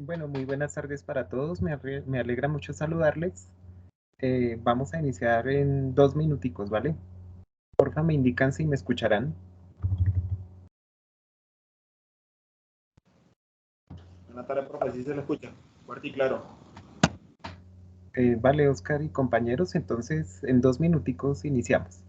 Bueno, muy buenas tardes para todos. Me alegra mucho saludarles. Vamos a iniciar en 2 minuticos, ¿vale? Porfa, me indican si me escucharán. Buenas tardes, profe, sí se le escucha, fuerte y claro. Vale, Oscar y compañeros, entonces en 2 minuticos iniciamos.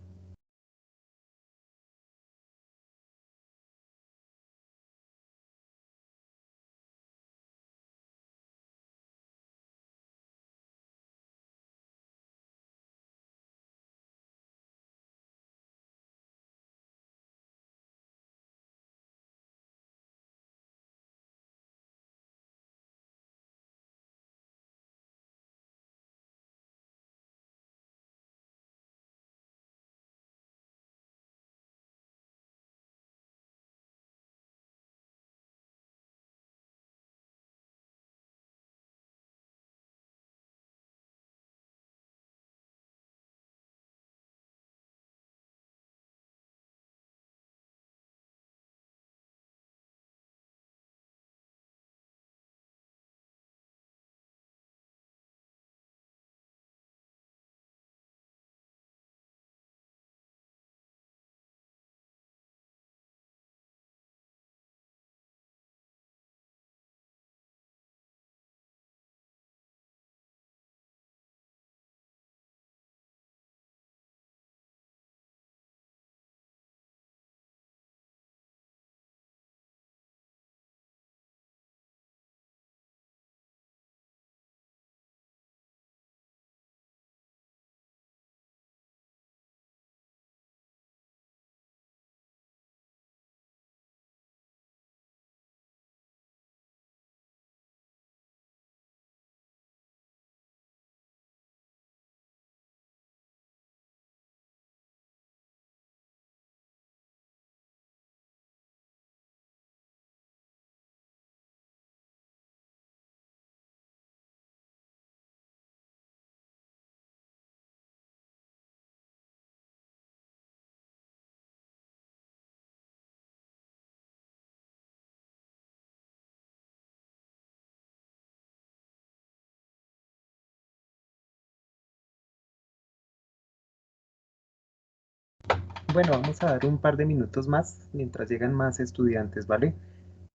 Bueno, vamos a dar un par de minutos más mientras llegan más estudiantes, ¿vale?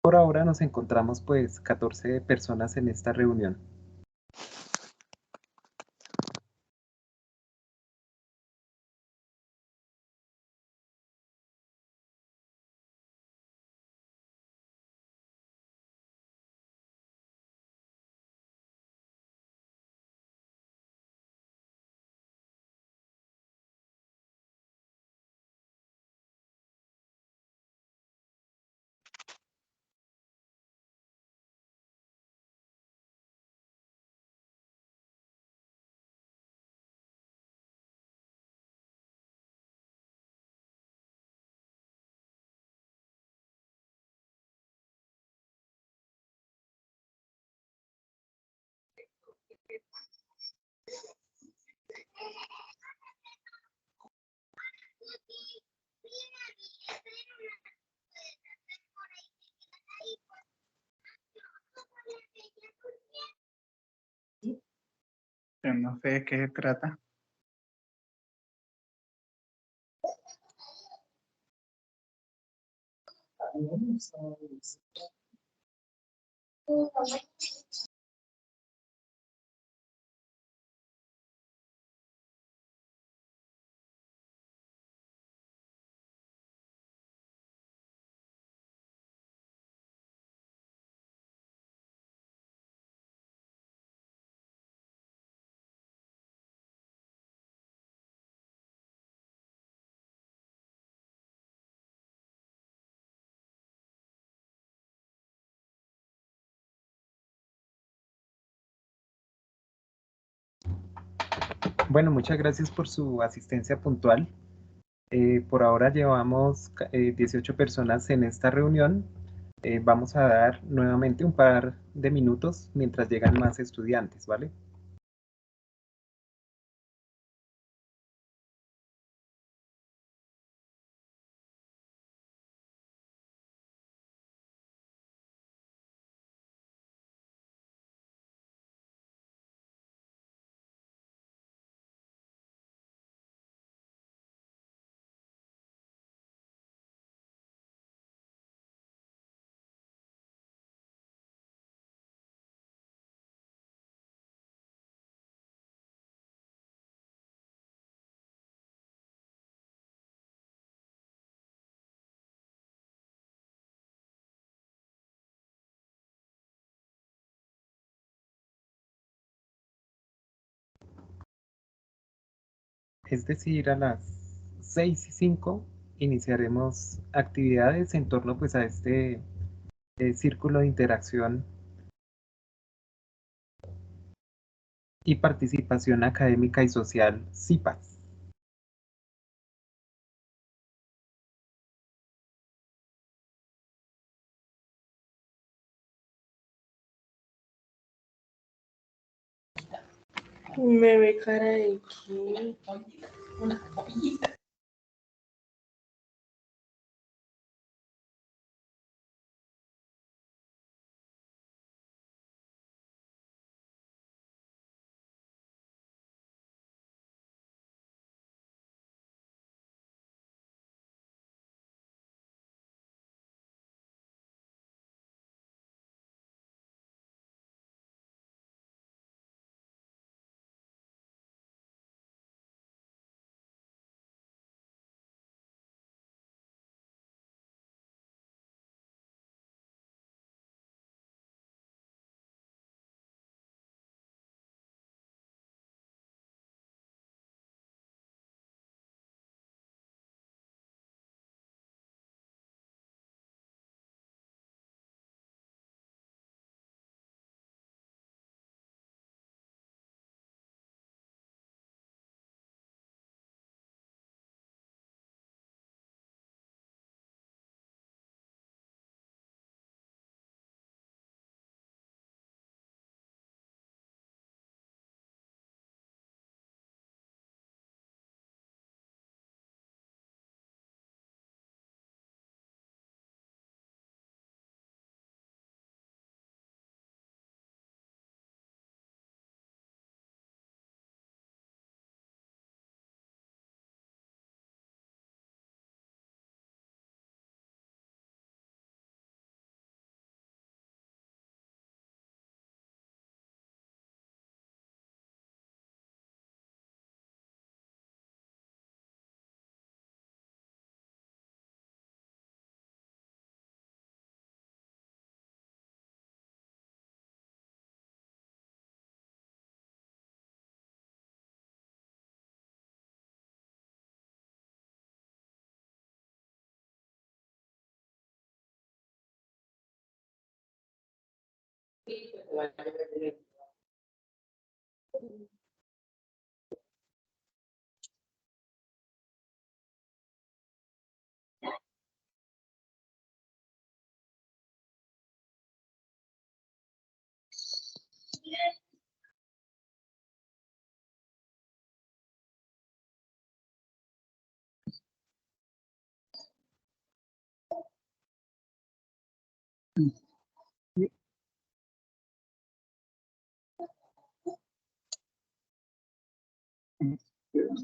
Por ahora nos encontramos pues 14 personas en esta reunión. Pero no sé de qué se trata. Bueno, muchas gracias por su asistencia puntual. Por ahora llevamos 18 personas en esta reunión. Vamos a dar nuevamente un par de minutos mientras llegan más estudiantes, ¿vale? es decir, a las 6:05 iniciaremos actividades en torno pues a este círculo de interacción y participación académica y social, CIPAS. Me ve cara de que...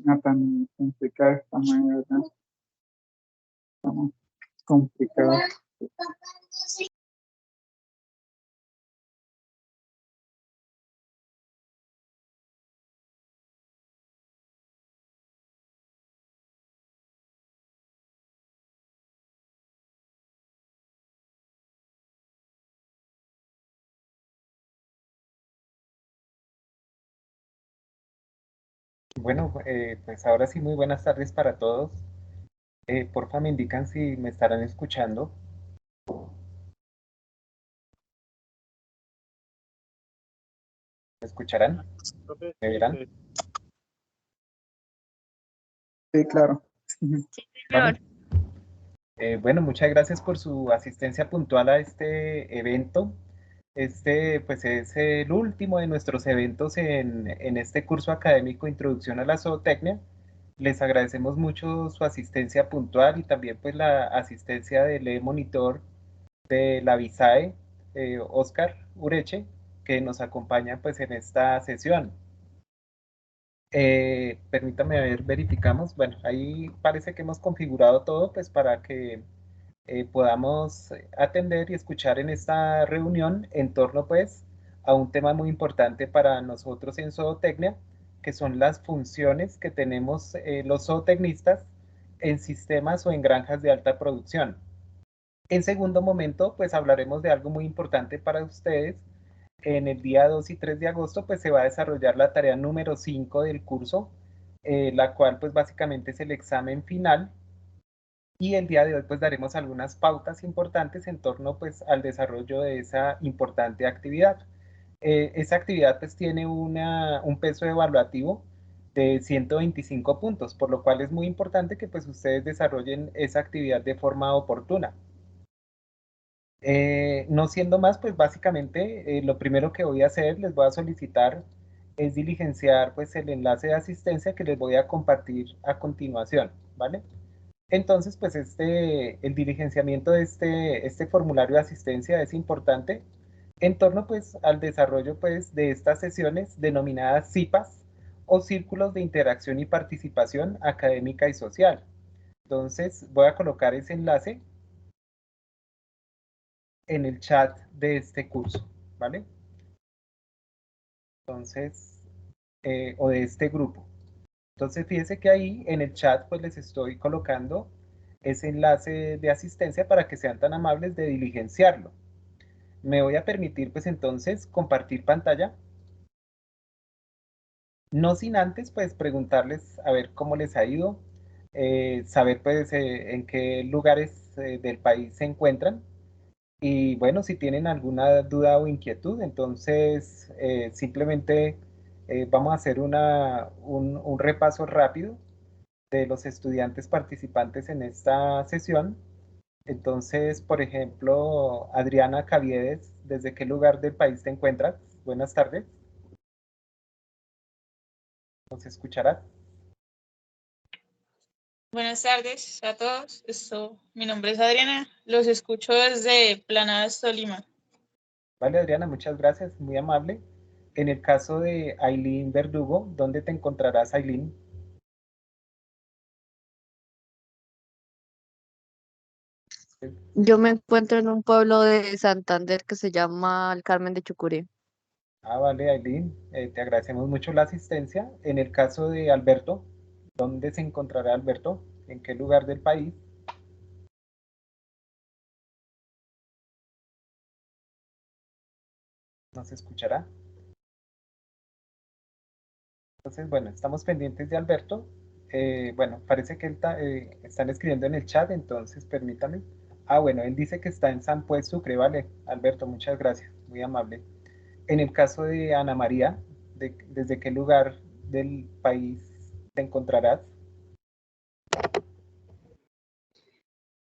No tan complicada esta manera, ¿verdad? Estamos complicados. Bueno, pues ahora sí, muy buenas tardes para todos. Porfa, me indican si me estarán escuchando. ¿Me escucharán? Profe, ¿Me verán? Sí, claro. Vale. Bueno, muchas gracias por su asistencia puntual a este evento. Este, pues, es el último de nuestros eventos en este curso académico Introducción a la Zootecnia. Les agradecemos mucho su asistencia puntual y también pues la asistencia del monitor de la VISAE, Oscar Ureche, que nos acompaña pues en esta sesión. Permítame ver, verificamos. Bueno, ahí parece que hemos configurado todo pues para que podamos atender y escuchar en esta reunión en torno pues a un tema muy importante para nosotros en zootecnia, que son las funciones que tenemos los zootecnistas en sistemas o en granjas de alta producción. En segundo momento, pues hablaremos de algo muy importante para ustedes. En el día 2 y 3 de agosto, pues se va a desarrollar la tarea número 5 del curso, la cual pues básicamente es el examen final. Y el día de hoy pues daremos algunas pautas importantes en torno pues al desarrollo de esa importante actividad. Esa actividad pues tiene un peso evaluativo de 125 puntos, por lo cual es muy importante que pues ustedes desarrollen esa actividad de forma oportuna. No siendo más, pues básicamente lo primero que voy a hacer, les voy a solicitar es diligenciar pues el enlace de asistencia que les voy a compartir a continuación, ¿vale? Entonces, pues el diligenciamiento de este formulario de asistencia es importante en torno pues al desarrollo pues de estas sesiones denominadas CIPAS o Círculos de Interacción y Participación Académica y Social. Entonces, voy a colocar ese enlace en el chat de este curso, ¿vale? Entonces, o de este grupo. Entonces, fíjense que ahí en el chat pues les estoy colocando ese enlace de asistencia para que sean tan amables de diligenciarlo. Me voy a permitir pues entonces compartir pantalla, no sin antes pues preguntarles a ver cómo les ha ido, saber pues en qué lugares del país se encuentran y bueno, si tienen alguna duda o inquietud, entonces simplemente vamos a hacer un repaso rápido de los estudiantes participantes en esta sesión. Entonces, por ejemplo, Adriana Caviedes, ¿desde qué lugar del país te encuentras? Buenas tardes. ¿Nos escucharás? Buenas tardes a todos. Mi nombre es Adriana. Los escucho desde Planadas, Tolima. Vale, Adriana, muchas gracias, muy amable. En el caso de Aileen Verdugo, ¿dónde te encontrarás, Aileen? Yo me encuentro en un pueblo de Santander que se llama El Carmen de Chucurí. Ah, vale, Aileen, te agradecemos mucho la asistencia. En el caso de Alberto, ¿dónde se encontrará Alberto? ¿En qué lugar del país? ¿Nos escuchará? Entonces, bueno, estamos pendientes de Alberto. Bueno, parece que están escribiendo en el chat, entonces permítame. Ah, bueno, él dice que está en San Pues Sucre, vale. Alberto, muchas gracias, muy amable. En el caso de Ana María, ¿desde qué lugar del país te encontrarás?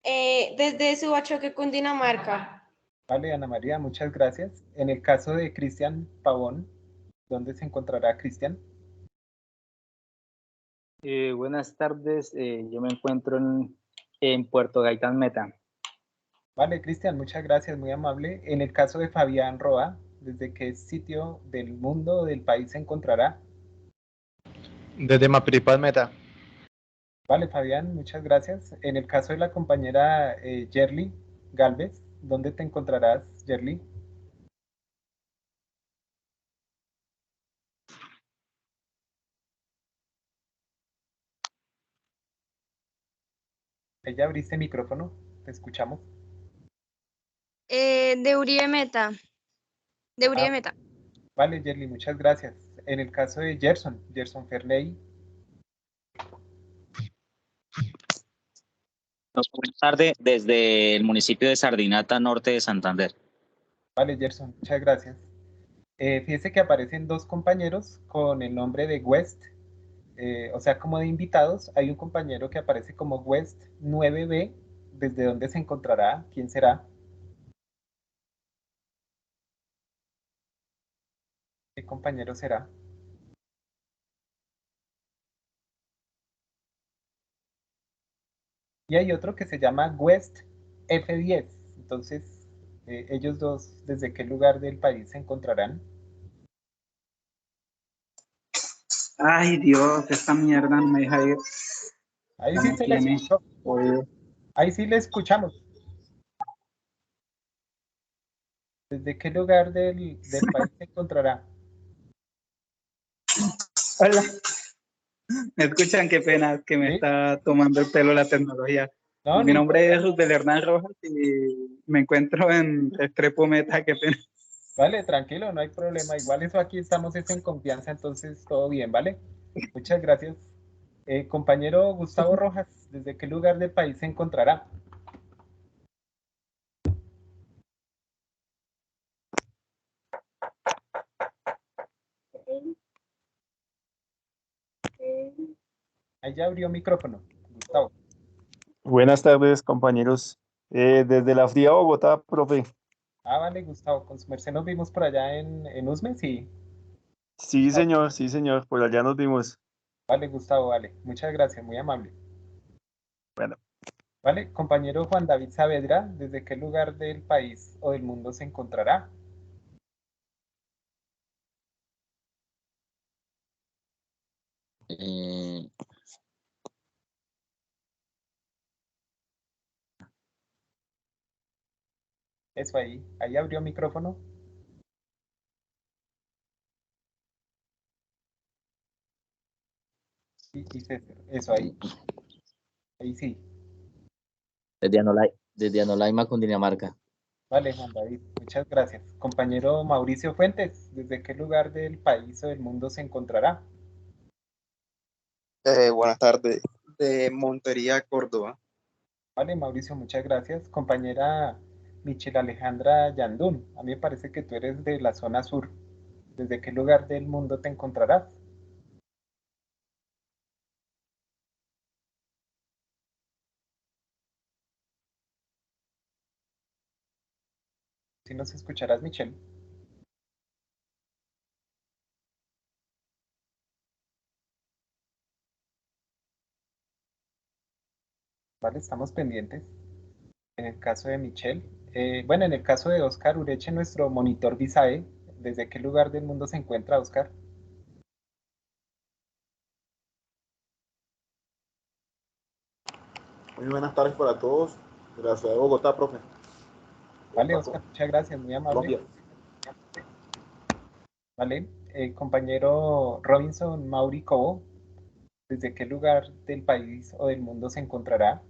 Desde Subachoque, Cundinamarca. Vale, Ana María, muchas gracias. En el caso de Cristian Pavón, ¿dónde se encontrará Cristian? Buenas tardes, yo me encuentro en Puerto Gaitán Meta. Vale, Cristian, muchas gracias, muy amable. En el caso de Fabián Roa, ¿desde qué sitio del mundo o del país se encontrará? Desde Mapiripán Meta. Vale, Fabián, muchas gracias. En el caso de la compañera Yerly Galvez, ¿dónde te encontrarás, Yerly? Ella abriste micrófono, te escuchamos. De Uribe Meta. De Uribe Ah, Meta. vale, Yerly, muchas gracias. En el caso de Gerson Ferley. Buenas tardes, desde el municipio de Sardinata, norte de Santander. Vale, Gerson, muchas gracias. Fíjese que aparecen dos compañeros con el nombre de West, o sea, como de invitados. Hay un compañero que aparece como West 9B. ¿Desde dónde se encontrará? ¿Quién será? ¿Qué compañero será? Y hay otro que se llama West F10. Entonces, ellos dos, ¿desde qué lugar del país se encontrarán? Ay, Dios, esta mierda no me deja ir. Ahí Ya sí no se le tiene escuchó. oído. Ahí sí le escuchamos. ¿Desde qué lugar del país se encontrará? Hola, ¿me escuchan? Qué pena, es que me ¿Sí? está tomando el pelo la tecnología. No, no Mi nombre es importa. Rubén Hernán Rojas y me encuentro en Restrepo Meta, qué pena. Vale, tranquilo, no hay problema. Igual eso aquí estamos es en confianza, entonces todo bien, ¿vale? Muchas gracias. Compañero Gustavo Rojas, ¿desde qué lugar del país se encontrará? Ahí ya abrió micrófono, Gustavo. Buenas tardes, compañeros. Desde la fría Bogotá, profe. Ah, vale, Gustavo, con su merced nos vimos por allá en Usme, sí. Sí, señor, por allá nos vimos. Vale, Gustavo, vale. Muchas gracias, muy amable. Bueno, Vale, compañero Juan David Saavedra, ¿desde qué lugar del país o del mundo se encontrará? Eh, Eso ahí abrió micrófono. Y eso ahí sí. desde Anolaima, Cundinamarca. Vale, Juan David, muchas gracias. Compañero Mauricio Fuentes, ¿desde qué lugar del país o del mundo se encontrará? Buenas tardes, de Montería, Córdoba. Vale, Mauricio, muchas gracias. Compañera Michelle Alejandra Yandún, a mí me parece que tú eres de la zona sur. ¿Desde qué lugar del mundo te encontrarás? Si nos escucharás, Michelle. Vale, estamos pendientes. En el caso de Michelle. Bueno, en el caso de Oscar Ureche, nuestro monitor Visae, ¿desde qué lugar del mundo se encuentra, Oscar? Muy buenas tardes para todos. De la ciudad de Bogotá, profe. Vale, Oscar, muchas gracias, muy amable. Colombia. Vale, compañero Robinson Mauri Cobo, ¿desde qué lugar del país o del mundo se encontrará?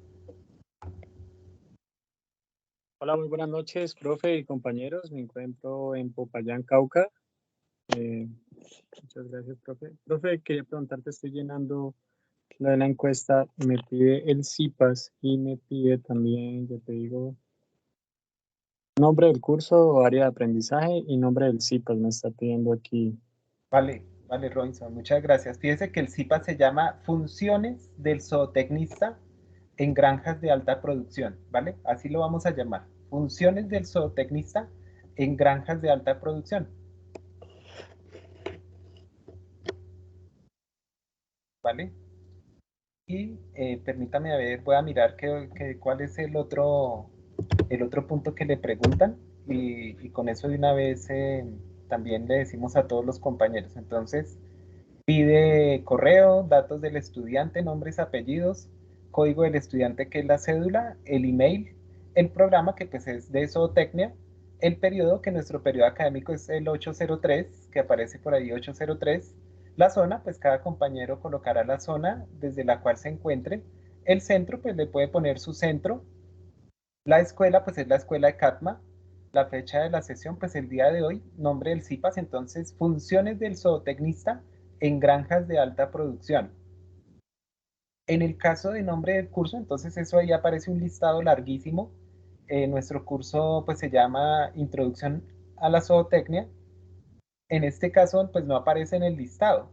Hola, muy buenas noches, profe y compañeros. Me encuentro en Popayán, Cauca. Muchas gracias, profe. Profe, quería preguntarte, estoy llenando la de la encuesta, me pide el CIPAS y me pide también, ya te digo, nombre del curso o área de aprendizaje y nombre del CIPAS me está pidiendo aquí. Vale, vale, Robinson, muchas gracias. Fíjese que el CIPA se llama Funciones del Zootecnista en Granjas de Alta Producción, ¿vale? Así lo vamos a llamar. Funciones del Zootecnista en Granjas de Alta Producción. ¿Vale? Y permítame a ver, voy a mirar cuál es el otro punto que le preguntan y con eso de una vez también le decimos a todos los compañeros. Entonces, pide correo, datos del estudiante, nombres, apellidos, código del estudiante que es la cédula, el email, el programa que pues es de zootecnia, el periodo que nuestro periodo académico es el 803, que aparece por ahí 803, la zona, pues cada compañero colocará la zona desde la cual se encuentre, el centro, pues le puede poner su centro, la escuela, pues es la escuela de Catma, la fecha de la sesión, pues el día de hoy, nombre del CIPAS, entonces funciones del zootecnista en granjas de alta producción. En el caso de nombre del curso, entonces eso ahí aparece un listado larguísimo. Nuestro curso pues se llama Introducción a la Zootecnia. En este caso pues no aparece en el listado,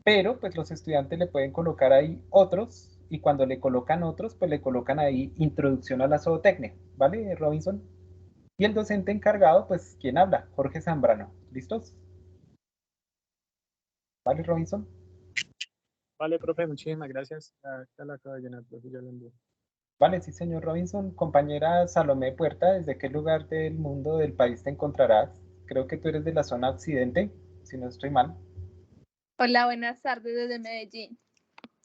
pero pues los estudiantes le pueden colocar ahí otros y cuando le colocan otros pues le colocan ahí Introducción a la Zootecnia, ¿vale, Robinson? Y el docente encargado, pues, ¿quién habla? Jorge Zambrano. ¿Listos? ¿Vale, Robinson? Vale, profe, muchísimas gracias. Ya la acabo de llenar, profe, ya lo envío. Vale, sí, señor Robinson. Compañera Salomé Puerta, ¿desde qué lugar del mundo, del país te encontrarás? Creo que tú eres de la zona occidente, si no estoy mal. Hola, buenas tardes desde Medellín.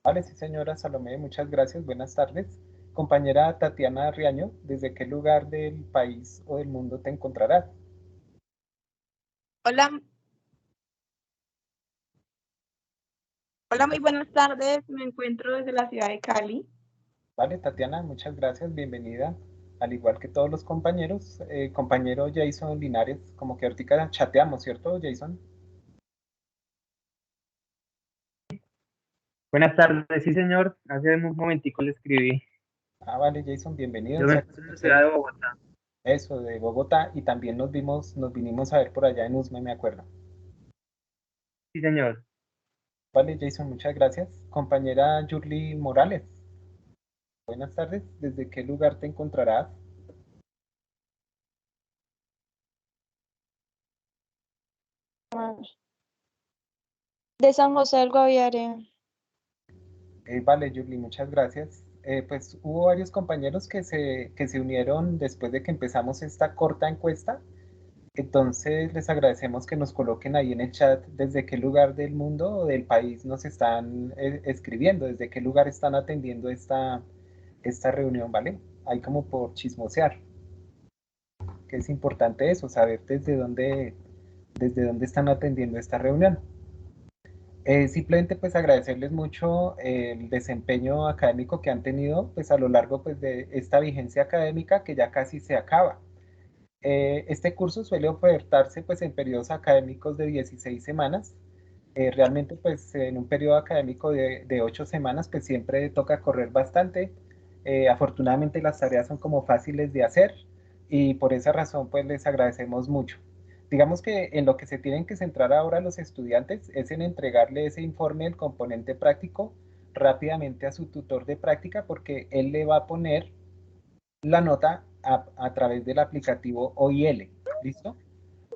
Vale, sí, señora Salomé, muchas gracias. Buenas tardes. Compañera Tatiana Riaño, ¿desde qué lugar del país o del mundo te encontrarás? Hola. Hola, muy buenas tardes. Me encuentro desde la ciudad de Cali. Vale, Tatiana, muchas gracias. Bienvenida. Al igual que todos los compañeros, compañero Jason Linares, como que ahorita chateamos, ¿cierto, Jason? Buenas tardes, sí señor. Hace un momentico le escribí. Ah, vale, Jason, bienvenido. Yo me encuentro en la ciudad de Bogotá. Eso, de Bogotá, y también nos vinimos a ver por allá en Usme, me acuerdo. Sí señor. Vale, Jason, muchas gracias. Compañera Yurli Morales, buenas tardes. ¿Desde qué lugar te encontrarás? De San José del Guaviare. Vale, Yurli, muchas gracias. Pues hubo varios compañeros que se unieron después de que empezamos esta corta encuesta. Entonces les agradecemos que nos coloquen ahí en el chat desde qué lugar del mundo o del país nos están escribiendo, desde qué lugar están atendiendo esta reunión, ¿vale? Ahí como por chismosear, que es importante eso, saber desde dónde están atendiendo esta reunión. Simplemente pues agradecerles mucho el desempeño académico que han tenido pues a lo largo pues de esta vigencia académica que ya casi se acaba. Este curso suele ofertarse pues en periodos académicos de 16 semanas. Realmente pues en un periodo académico de 8 semanas pues siempre toca correr bastante. Afortunadamente las tareas son como fáciles de hacer y por esa razón pues les agradecemos mucho. Digamos que en lo que se tienen que centrar ahora los estudiantes es en entregarle ese informe del componente práctico rápidamente a su tutor de práctica porque él le va a poner la nota a través del aplicativo OIL. ¿Listo?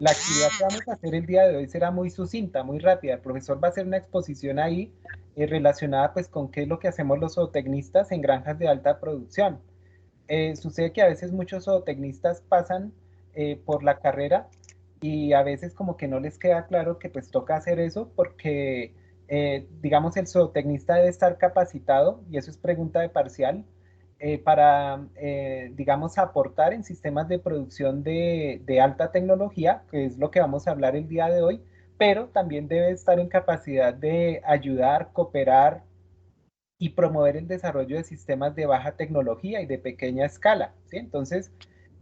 La actividad que vamos a hacer el día de hoy será muy sucinta, muy rápida. El profesor va a hacer una exposición ahí relacionada pues con qué es lo que hacemos los zootecnistas en granjas de alta producción. Sucede que a veces muchos zootecnistas pasan por la carrera y a veces como que no les queda claro que pues toca hacer eso porque digamos el zootecnista debe estar capacitado, y eso es pregunta de parcial, para digamos aportar en sistemas de producción de alta tecnología, que es lo que vamos a hablar el día de hoy, pero también debe estar en capacidad de ayudar, cooperar y promover el desarrollo de sistemas de baja tecnología y de pequeña escala, ¿sí? Entonces,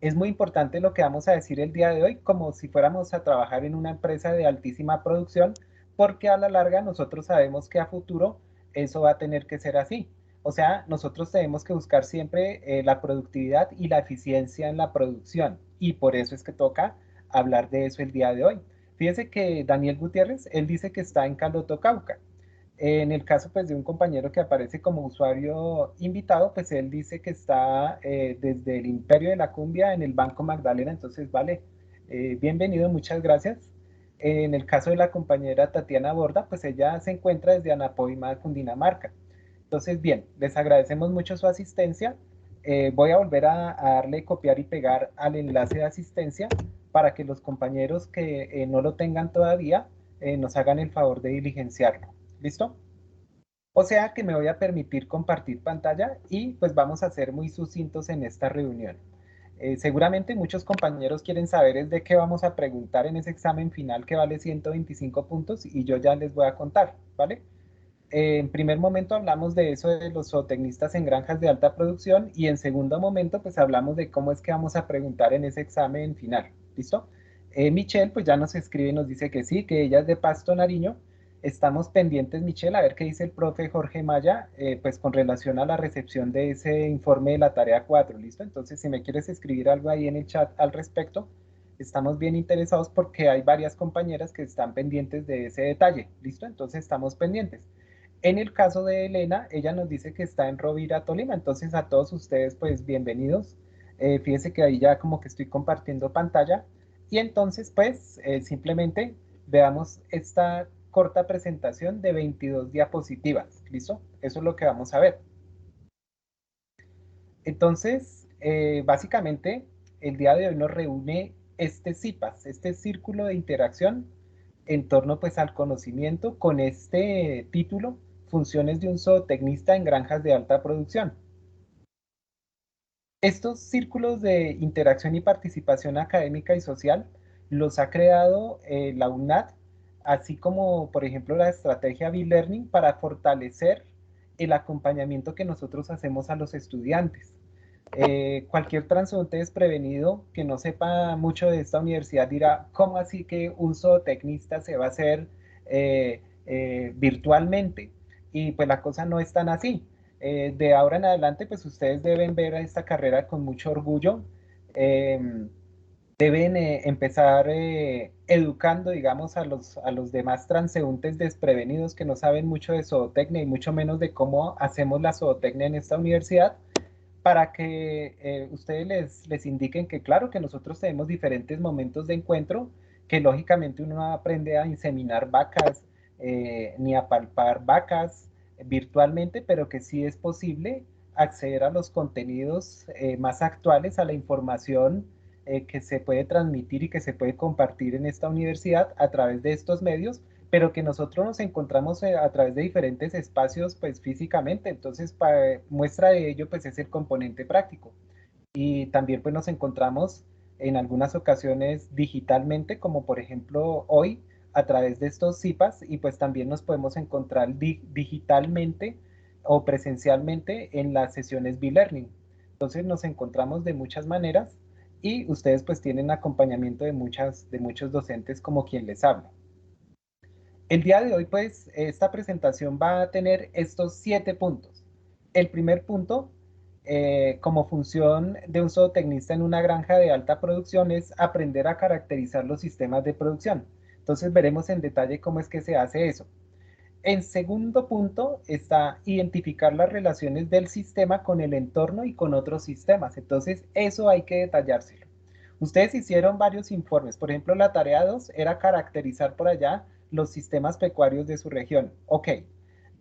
es muy importante lo que vamos a decir el día de hoy, como si fuéramos a trabajar en una empresa de altísima producción, porque a la larga nosotros sabemos que a futuro eso va a tener que ser así. O sea, nosotros tenemos que buscar siempre la productividad y la eficiencia en la producción, y por eso es que toca hablar de eso el día de hoy. Fíjese que Daniel Gutiérrez, él dice que está en Caloto, Cauca. En el caso pues de un compañero que aparece como usuario invitado, pues él dice que está desde el Imperio de la Cumbia en el Banco Magdalena. Entonces, vale, bienvenido, muchas gracias. En el caso de la compañera Tatiana Borda, pues ella se encuentra desde Anapoima, Cundinamarca. Entonces, bien, les agradecemos mucho su asistencia. Voy a volver a darle copiar y pegar al enlace de asistencia para que los compañeros que no lo tengan todavía nos hagan el favor de diligenciarlo. ¿Listo? O sea que me voy a permitir compartir pantalla y pues vamos a ser muy sucintos en esta reunión. Seguramente muchos compañeros quieren saber es de qué vamos a preguntar en ese examen final que vale 125 puntos y yo ya les voy a contar, ¿vale? En primer momento hablamos de eso de los zootecnistas en granjas de alta producción y en segundo momento pues hablamos de cómo es que vamos a preguntar en ese examen final, ¿listo? Michelle pues ya nos escribe y nos dice que sí, que ella es de Pasto, Nariño. Estamos pendientes, Michelle, a ver qué dice el profe Jorge Maya, pues con relación a la recepción de ese informe de la tarea 4, ¿listo? Entonces, si me quieres escribir algo ahí en el chat al respecto, estamos bien interesados porque hay varias compañeras que están pendientes de ese detalle, ¿listo? Entonces, estamos pendientes. En el caso de Elena, ella nos dice que está en Rovira, Tolima, entonces a todos ustedes, pues, bienvenidos. Fíjense que ahí ya como que estoy compartiendo pantalla y entonces, pues, simplemente veamos esta corta presentación de 22 diapositivas, ¿listo? Eso es lo que vamos a ver. Entonces, básicamente, el día de hoy nos reúne este CIPAS, este círculo de interacción en torno pues al conocimiento con este título, Funciones de un zootecnista en granjas de alta producción. Estos círculos de interacción y participación académica y social los ha creado la UNAD, así como, por ejemplo, la estrategia B-Learning para fortalecer el acompañamiento que nosotros hacemos a los estudiantes. Cualquier transeúnte desprevenido que no sepa mucho de esta universidad dirá, ¿cómo así que un zootecnista se va a hacer virtualmente? y pues la cosa no es tan así. De ahora en adelante, pues ustedes deben ver a esta carrera con mucho orgullo. Deben empezar educando, digamos, a los demás transeúntes desprevenidos que no saben mucho de zootecnia y mucho menos de cómo hacemos la zootecnia en esta universidad, para que ustedes les indiquen que claro, que nosotros tenemos diferentes momentos de encuentro, que lógicamente uno no aprende a inseminar vacas ni a palpar vacas virtualmente, pero que sí es posible acceder a los contenidos más actuales, a la información que se puede transmitir y que se puede compartir en esta universidad a través de estos medios, pero que nosotros nos encontramos a través de diferentes espacios, pues físicamente. Entonces, muestra de ello, pues es el componente práctico. Y también pues nos encontramos en algunas ocasiones digitalmente, como por ejemplo hoy, a través de estos CIPAS, y pues también nos podemos encontrar digitalmente o presencialmente en las sesiones B-Learning. Entonces nos encontramos de muchas maneras y ustedes pues tienen acompañamiento de muchos docentes como quien les habla. El día de hoy, pues, esta presentación va a tener estos 7 puntos. El primer punto, como función de un zootecnista en una granja de alta producción, es aprender a caracterizar los sistemas de producción. Entonces, veremos en detalle cómo es que se hace eso. En segundo punto está identificar las relaciones del sistema con el entorno y con otros sistemas. Entonces, eso hay que detallárselo. Ustedes hicieron varios informes. Por ejemplo, la tarea 2 era caracterizar por allá los sistemas pecuarios de su región. Ok.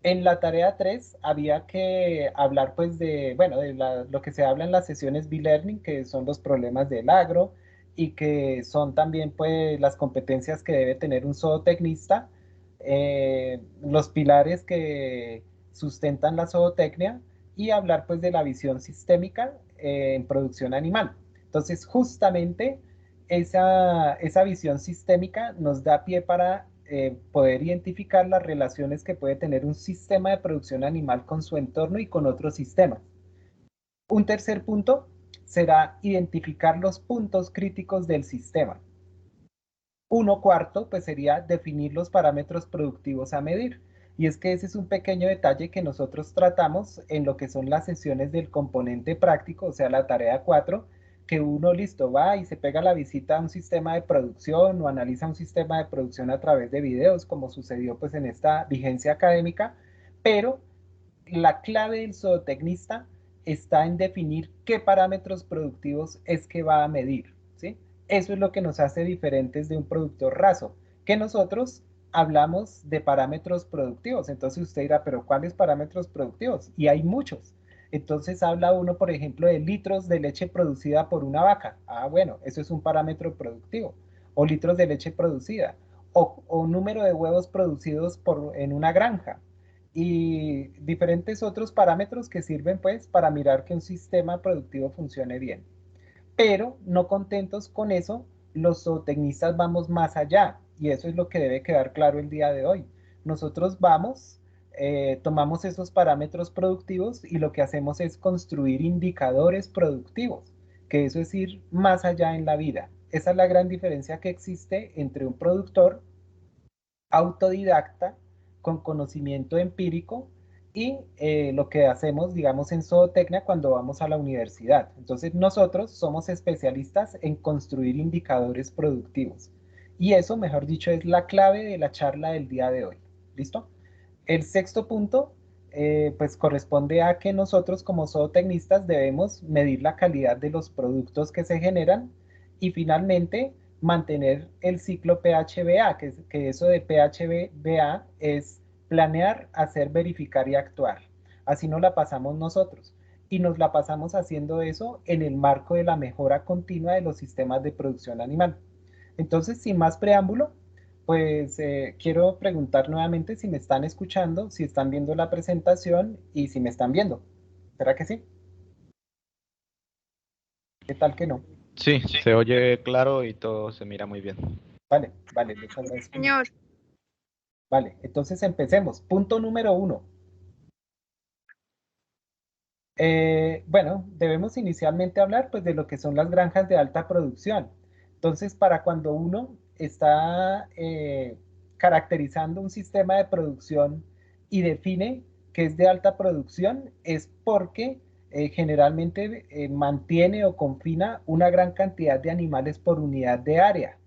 En la tarea 3 había que hablar pues de, bueno, de lo que se habla en las sesiones B-Learning, que son los problemas del agro y que son también pues las competencias que debe tener un zootecnista, los pilares que sustentan la zootecnia y hablar pues de la visión sistémica en producción animal. Entonces justamente esa visión sistémica nos da pie para poder identificar las relaciones que puede tener un sistema de producción animal con su entorno y con otros sistemas. Un tercer punto será identificar los puntos críticos del sistema. Uno cuarto, pues sería definir los parámetros productivos a medir. Y es que ese es un pequeño detalle que nosotros tratamos en lo que son las sesiones del componente práctico, o sea, la tarea 4, que uno listo va y se pega la visita a un sistema de producción o analiza un sistema de producción a través de videos, como sucedió pues en esta vigencia académica, pero la clave del zootecnista está en definir qué parámetros productivos es que va a medir, ¿sí? Eso es lo que nos hace diferentes de un productor raso, que nosotros hablamos de parámetros productivos. Entonces usted dirá, pero ¿cuáles parámetros productivos? Y hay muchos. Entonces habla uno, por ejemplo, de litros de leche producida por una vaca. Ah, bueno, eso es un parámetro productivo. O litros de leche producida. O número de huevos producidos en una granja. Y diferentes otros parámetros que sirven pues para mirar que un sistema productivo funcione bien. Pero no contentos con eso, los zootecnistas vamos más allá y eso es lo que debe quedar claro el día de hoy. Nosotros tomamos esos parámetros productivos y lo que hacemos es construir indicadores productivos, que eso es ir más allá en la vida. Esa es la gran diferencia que existe entre un productor autodidacta con conocimiento empírico y lo que hacemos, digamos, en zootecnia cuando vamos a la universidad. Entonces nosotros somos especialistas en construir indicadores productivos. Y eso, mejor dicho, es la clave de la charla del día de hoy. ¿Listo? El sexto punto, pues corresponde a que nosotros como zootecnistas debemos medir la calidad de los productos que se generan y finalmente mantener el ciclo PHBA, que eso de PHBA es planear, hacer, verificar y actuar. Así nos la pasamos nosotros. Y nos la pasamos haciendo eso en el marco de la mejora continua de los sistemas de producción animal. Entonces, sin más preámbulo, pues quiero preguntar nuevamente si me están escuchando, si están viendo la presentación y si me están viendo. ¿Será que sí? ¿Qué tal que no? Sí, se oye claro y todo se mira muy bien. Vale, les agradezco. Señor. Vale, entonces empecemos. Punto número 1. Bueno, debemos inicialmente hablar pues de lo que son las granjas de alta producción. Entonces, para cuando uno está caracterizando un sistema de producción y define que es de alta producción es porque generalmente mantiene o confina una gran cantidad de animales por unidad de área.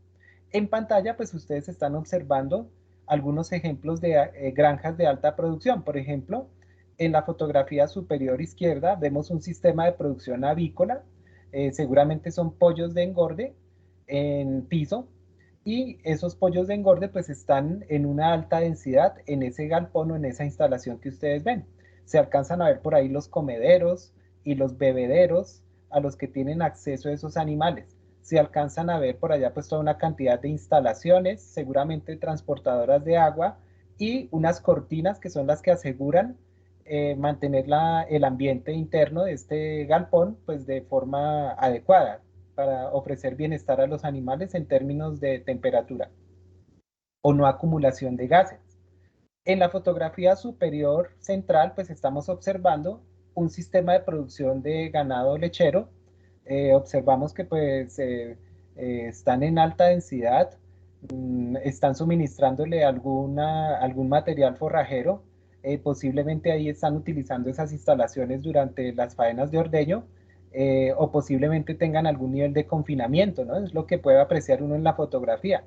En pantalla, pues ustedes están observando algunos ejemplos de granjas de alta producción. Por ejemplo, en la fotografía superior izquierda vemos un sistema de producción avícola. Seguramente son pollos de engorde en piso, y esos pollos de engorde pues están en una alta densidad en ese galpón o en esa instalación que ustedes ven. Se alcanzan a ver por ahí los comederos y los bebederos a los que tienen acceso esos animales. Se alcanzan a ver por allá pues toda una cantidad de instalaciones, seguramente transportadoras de agua, y unas cortinas que son las que aseguran mantener el ambiente interno de este galpón pues de forma adecuada para ofrecer bienestar a los animales en términos de temperatura o no acumulación de gases. En la fotografía superior central pues estamos observando un sistema de producción de ganado lechero. Observamos que pues están en alta densidad, están suministrándole algún material forrajero, posiblemente ahí están utilizando esas instalaciones durante las faenas de ordeño, o posiblemente tengan algún nivel de confinamiento, ¿no? Es lo que puede apreciar uno en la fotografía.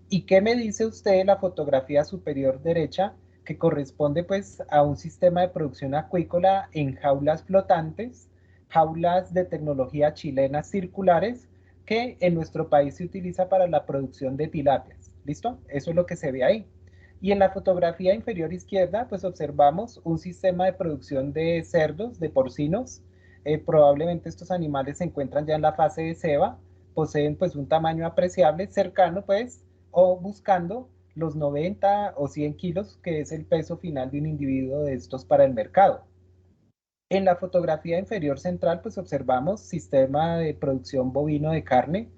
¿Y qué me dice usted de la fotografía superior derecha, que corresponde pues a un sistema de producción acuícola en jaulas flotantes, jaulas de tecnología chilena circulares, que en nuestro país se utiliza para la producción de tilapias? ¿Listo? Eso es lo que se ve ahí. Y en la fotografía inferior izquierda, pues observamos un sistema de producción de cerdos, de porcinos. Probablemente estos animales se encuentran ya en la fase de ceba, poseen pues un tamaño apreciable, cercano pues, o buscando los 90 o 100 kilos, que es el peso final de un individuo de estos para el mercado. En la fotografía inferior central, pues observamos sistema de producción bovino de carne,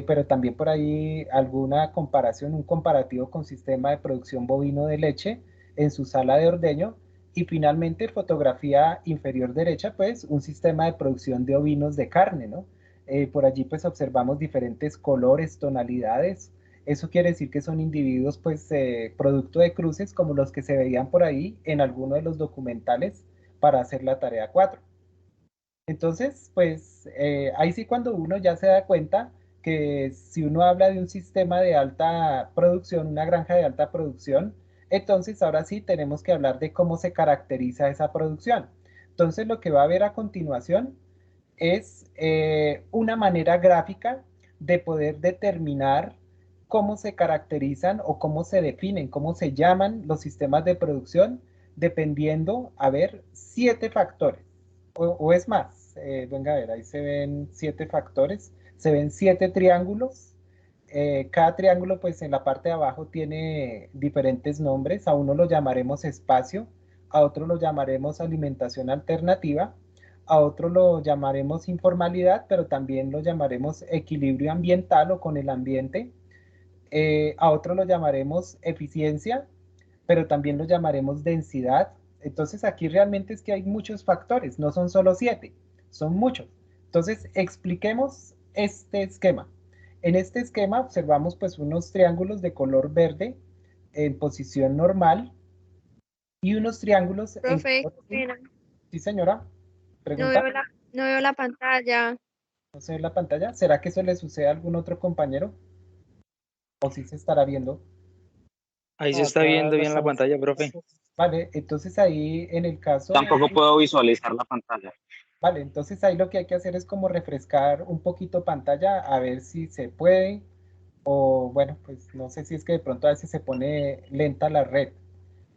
pero también por ahí alguna comparación, un comparativo con sistema de producción bovino de leche en su sala de ordeño. Y finalmente, fotografía inferior derecha, pues un sistema de producción de ovinos de carne, ¿no? Por allí pues observamos diferentes colores, tonalidades. Eso quiere decir que son individuos pues producto de cruces como los que se veían por ahí en alguno de los documentales para hacer la tarea 4. Entonces, pues ahí sí cuando uno ya se da cuenta que si uno habla de un sistema de alta producción, una granja de alta producción, entonces ahora sí tenemos que hablar de cómo se caracteriza esa producción. Entonces lo que va a ver a continuación es una manera gráfica de poder determinar cómo se caracterizan o cómo se definen, cómo se llaman los sistemas de producción, dependiendo, a ver, 7 factores, o es más, venga a ver, ahí se ven 7 factores, se ven 7 triángulos. Cada triángulo pues en la parte de abajo tiene diferentes nombres. A uno lo llamaremos espacio, a otro lo llamaremos alimentación alternativa, a otro lo llamaremos informalidad, pero también lo llamaremos equilibrio ambiental o con el ambiente. A otro lo llamaremos eficiencia, pero también lo llamaremos densidad. Entonces aquí realmente es que hay muchos factores, no son solo 7, son muchos. Entonces expliquemos este esquema. En este esquema observamos pues unos triángulos de color verde en posición normal y unos triángulos Profe, en color... espera, Sí, señora. no Pregunta. no veo la pantalla. ¿No se ve la pantalla? ¿Será que eso le sucede a algún otro compañero? ¿O sí se estará viendo? Ahí se está viendo bien la pantalla, profe. Vale, entonces ahí en el caso... Tampoco puedo visualizar la pantalla. Vale, entonces ahí lo que hay que hacer es como refrescar un poquito pantalla a ver si se puede, o bueno, pues no sé si es que de pronto a veces se pone lenta la red.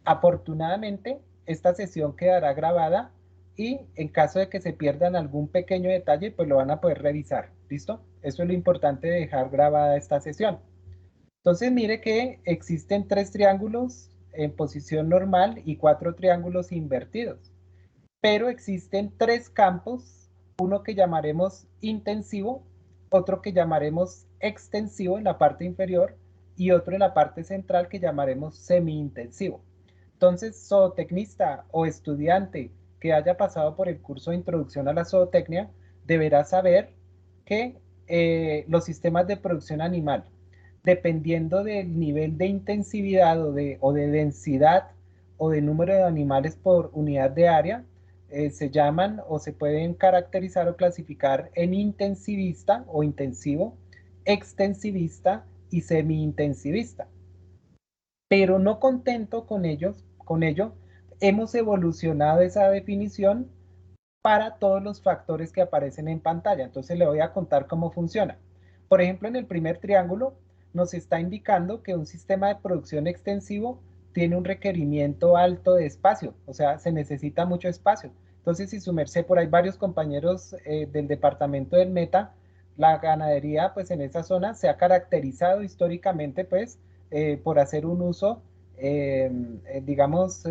Afortunadamente, esta sesión quedará grabada y en caso de que se pierdan algún pequeño detalle, pues lo van a poder revisar, ¿listo? Eso es lo importante de dejar grabada esta sesión. Entonces mire que existen 3 triángulos en posición normal y 4 triángulos invertidos. Pero existen 3 campos, uno que llamaremos intensivo, otro que llamaremos extensivo en la parte inferior y otro en la parte central que llamaremos semi-intensivo. Entonces, zootecnista o estudiante que haya pasado por el curso de introducción a la zootecnia deberá saber que los sistemas de producción animal, dependiendo del nivel de intensividad o de densidad o de número de animales por unidad de área se llaman o se pueden caracterizar o clasificar en intensivista o intensivo, extensivista y semi-intensivista. Pero no contento con ello, hemos evolucionado esa definición para todos los factores que aparecen en pantalla. Entonces le voy a contar cómo funciona. Por ejemplo, en el primer triángulo nos está indicando que un sistema de producción extensivo tiene un requerimiento alto de espacio, o sea, se necesita mucho espacio. Entonces, si su merced, por ahí varios compañeros del departamento del Meta, la ganadería, pues en esa zona se ha caracterizado históricamente, pues, por hacer un uso, digamos,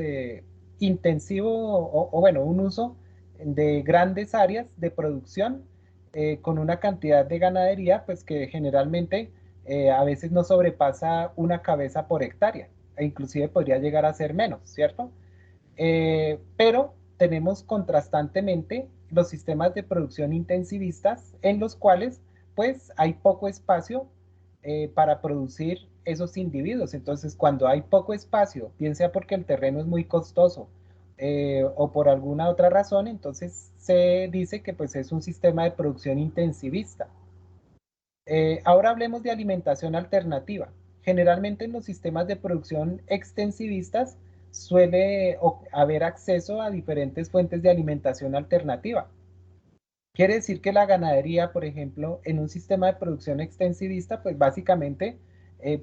intensivo o bueno, un uso de grandes áreas de producción con una cantidad de ganadería, pues que generalmente a veces no sobrepasa una cabeza por hectárea, e inclusive podría llegar a ser menos, ¿cierto? Pero tenemos contrastantemente los sistemas de producción intensivistas en los cuales pues hay poco espacio para producir esos individuos. Entonces, cuando hay poco espacio, bien sea porque el terreno es muy costoso o por alguna otra razón, entonces se dice que pues es un sistema de producción intensivista. Ahora hablemos de alimentación alternativa. Generalmente en los sistemas de producción extensivistas suele haber acceso a diferentes fuentes de alimentación alternativa. Quiere decir que la ganadería, por ejemplo, en un sistema de producción extensivista, pues básicamente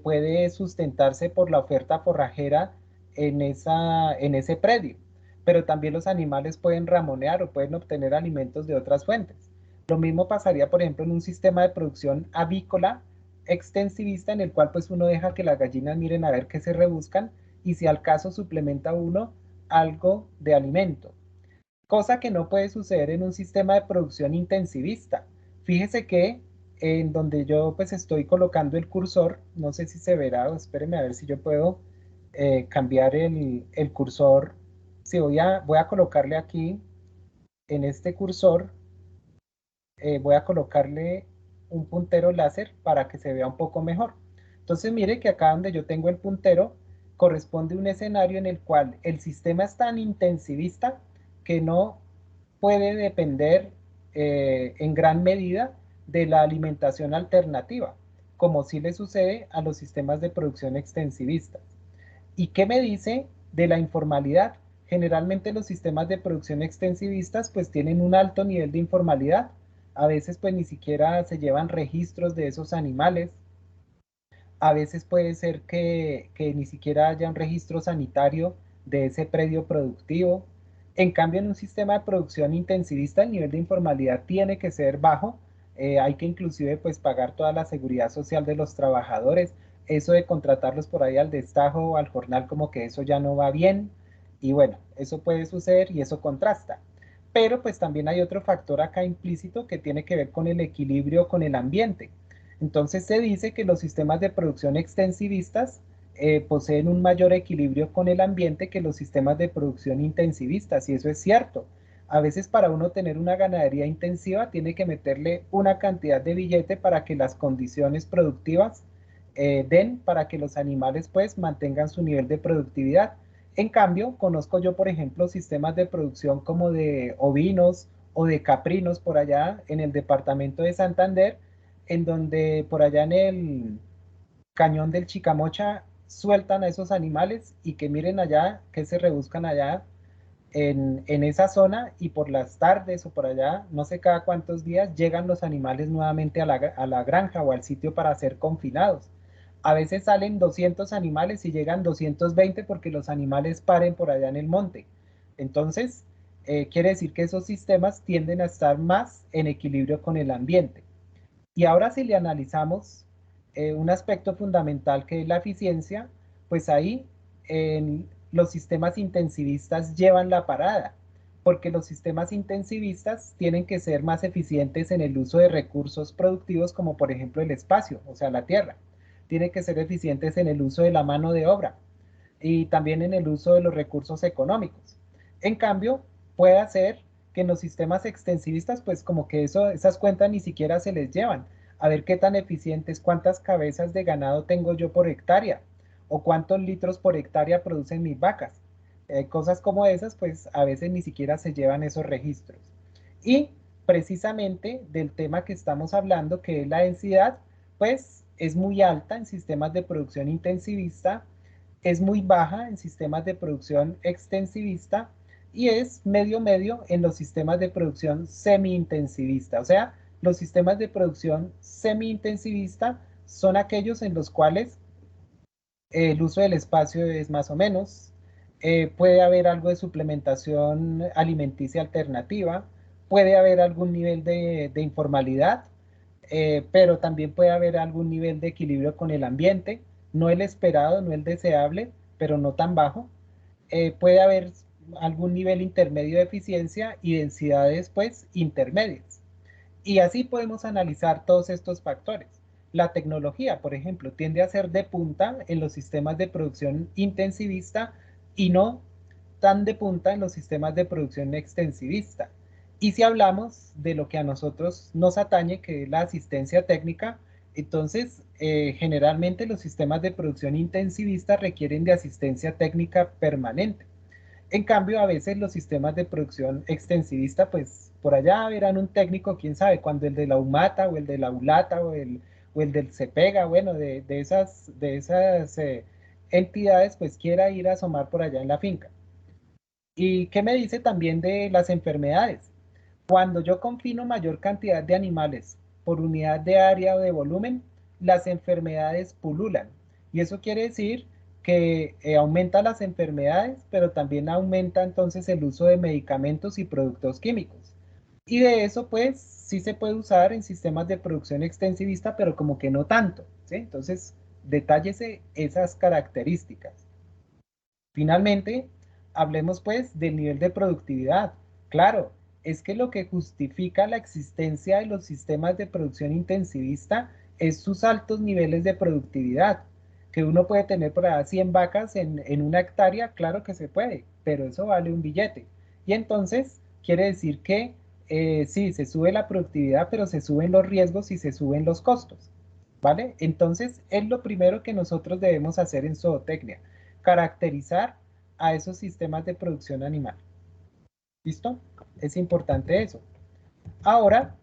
puede sustentarse por la oferta forrajera en ese predio, pero también los animales pueden ramonear o pueden obtener alimentos de otras fuentes. Lo mismo pasaría, por ejemplo, en un sistema de producción avícola extensivista en el cual pues uno deja que las gallinas miren a ver qué se rebuscan y si al caso suplementa uno algo de alimento. Cosa que no puede suceder en un sistema de producción intensivista. Fíjese que en donde yo pues estoy colocando el cursor, no sé si se verá, o espéreme a ver si yo puedo cambiar el cursor. Sí, voy a colocarle aquí en este cursor, voy a colocarle un puntero láser para que se vea un poco mejor. Entonces mire que acá donde yo tengo el puntero corresponde un escenario en el cual el sistema es tan intensivista que no puede depender en gran medida de la alimentación alternativa, como sí le sucede a los sistemas de producción extensivistas. ¿Y qué me dice de la informalidad? Generalmente los sistemas de producción extensivistas pues tienen un alto nivel de informalidad. A veces pues ni siquiera se llevan registros de esos animales. A veces puede ser que ni siquiera haya un registro sanitario de ese predio productivo. En cambio, en un sistema de producción intensivista, el nivel de informalidad tiene que ser bajo. Hay que inclusive pues pagar toda la seguridad social de los trabajadores. Eso de contratarlos por ahí al destajo o al jornal, como que eso ya no va bien. Y bueno, eso puede suceder y eso contrasta. Pero pues también hay otro factor acá implícito que tiene que ver con el equilibrio con el ambiente. Entonces se dice que los sistemas de producción extensivistas poseen un mayor equilibrio con el ambiente que los sistemas de producción intensivistas, y eso es cierto. A veces para uno tener una ganadería intensiva tiene que meterle una cantidad de billete para que las condiciones productivas den para que los animales pues mantengan su nivel de productividad. En cambio, conozco yo, por ejemplo, sistemas de producción como de ovinos o de caprinos por allá en el departamento de Santander, en donde por allá en el cañón del Chicamocha sueltan a esos animales y que miren allá, que se rebuscan allá en esa zona, y por las tardes o por allá, no sé cada cuántos días, llegan los animales nuevamente a la granja o al sitio para ser confinados. A veces salen 200 animales y llegan 220 porque los animales paren por allá en el monte. Entonces, quiere decir que esos sistemas tienden a estar más en equilibrio con el ambiente. Y ahora si le analizamos un aspecto fundamental que es la eficiencia, pues ahí los sistemas intensivistas llevan la parada, porque los sistemas intensivistas tienen que ser más eficientes en el uso de recursos productivos como por ejemplo el espacio, o sea la tierra. Tienen que ser eficientes en el uso de la mano de obra y también en el uso de los recursos económicos. En cambio, puede hacer que en los sistemas extensivistas, pues como que esas cuentas ni siquiera se les llevan. A ver qué tan eficientes, cuántas cabezas de ganado tengo yo por hectárea, o cuántos litros por hectárea producen mis vacas. Cosas como esas, pues a veces ni siquiera se llevan esos registros. Y precisamente del tema que estamos hablando, que es la densidad, pues es muy alta en sistemas de producción intensivista, es muy baja en sistemas de producción extensivista y es medio en los sistemas de producción semi-intensivista. O sea, los sistemas de producción semi-intensivista son aquellos en los cuales el uso del espacio es más o menos, puede haber algo de suplementación alimenticia alternativa, puede haber algún nivel de informalidad, pero también puede haber algún nivel de equilibrio con el ambiente, no el esperado, no el deseable, pero no tan bajo. Puede haber algún nivel intermedio de eficiencia y densidades pues intermedias. Y así podemos analizar todos estos factores. La tecnología, por ejemplo, tiende a ser de punta en los sistemas de producción intensivista y no tan de punta en los sistemas de producción extensivista. Y si hablamos de lo que a nosotros nos atañe, que es la asistencia técnica, entonces generalmente los sistemas de producción intensivista requieren de asistencia técnica permanente. En cambio, a veces los sistemas de producción extensivista, pues por allá verán un técnico, quién sabe, cuando el de la UMATA o el de la ULATA o el del CEPEGA, bueno, de esas entidades, pues quiera ir a asomar por allá en la finca. ¿Y qué me dice también de las enfermedades? Cuando yo confino mayor cantidad de animales por unidad de área o de volumen, las enfermedades pululan. Y eso quiere decir que aumenta las enfermedades, pero también aumenta entonces el uso de medicamentos y productos químicos. Y de eso pues sí se puede usar en sistemas de producción extensivista, pero como que no tanto, ¿sí? Entonces, detállese esas características. Finalmente, hablemos pues del nivel de productividad. Claro, es que lo que justifica la existencia de los sistemas de producción intensivista es sus altos niveles de productividad. Que uno puede tener por ahí 100 vacas en una hectárea, claro que se puede, pero eso vale un billete. Y entonces quiere decir que sí, se sube la productividad, pero se suben los riesgos y se suben los costos. ¿Vale? Entonces es lo primero que nosotros debemos hacer en zootecnia, caracterizar a esos sistemas de producción animal. ¿Listo? Es importante eso. Ahora,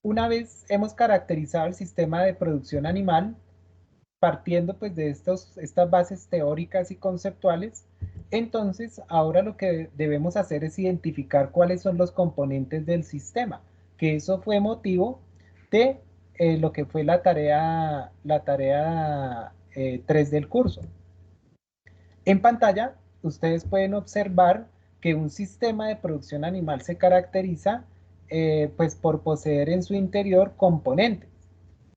una vez hemos caracterizado el sistema de producción animal, partiendo pues de estas bases teóricas y conceptuales, entonces ahora lo que debemos hacer es identificar cuáles son los componentes del sistema, que eso fue motivo de lo que fue la tarea 3 del curso. En pantalla, ustedes pueden observar que un sistema de producción animal se caracteriza pues por poseer en su interior componentes.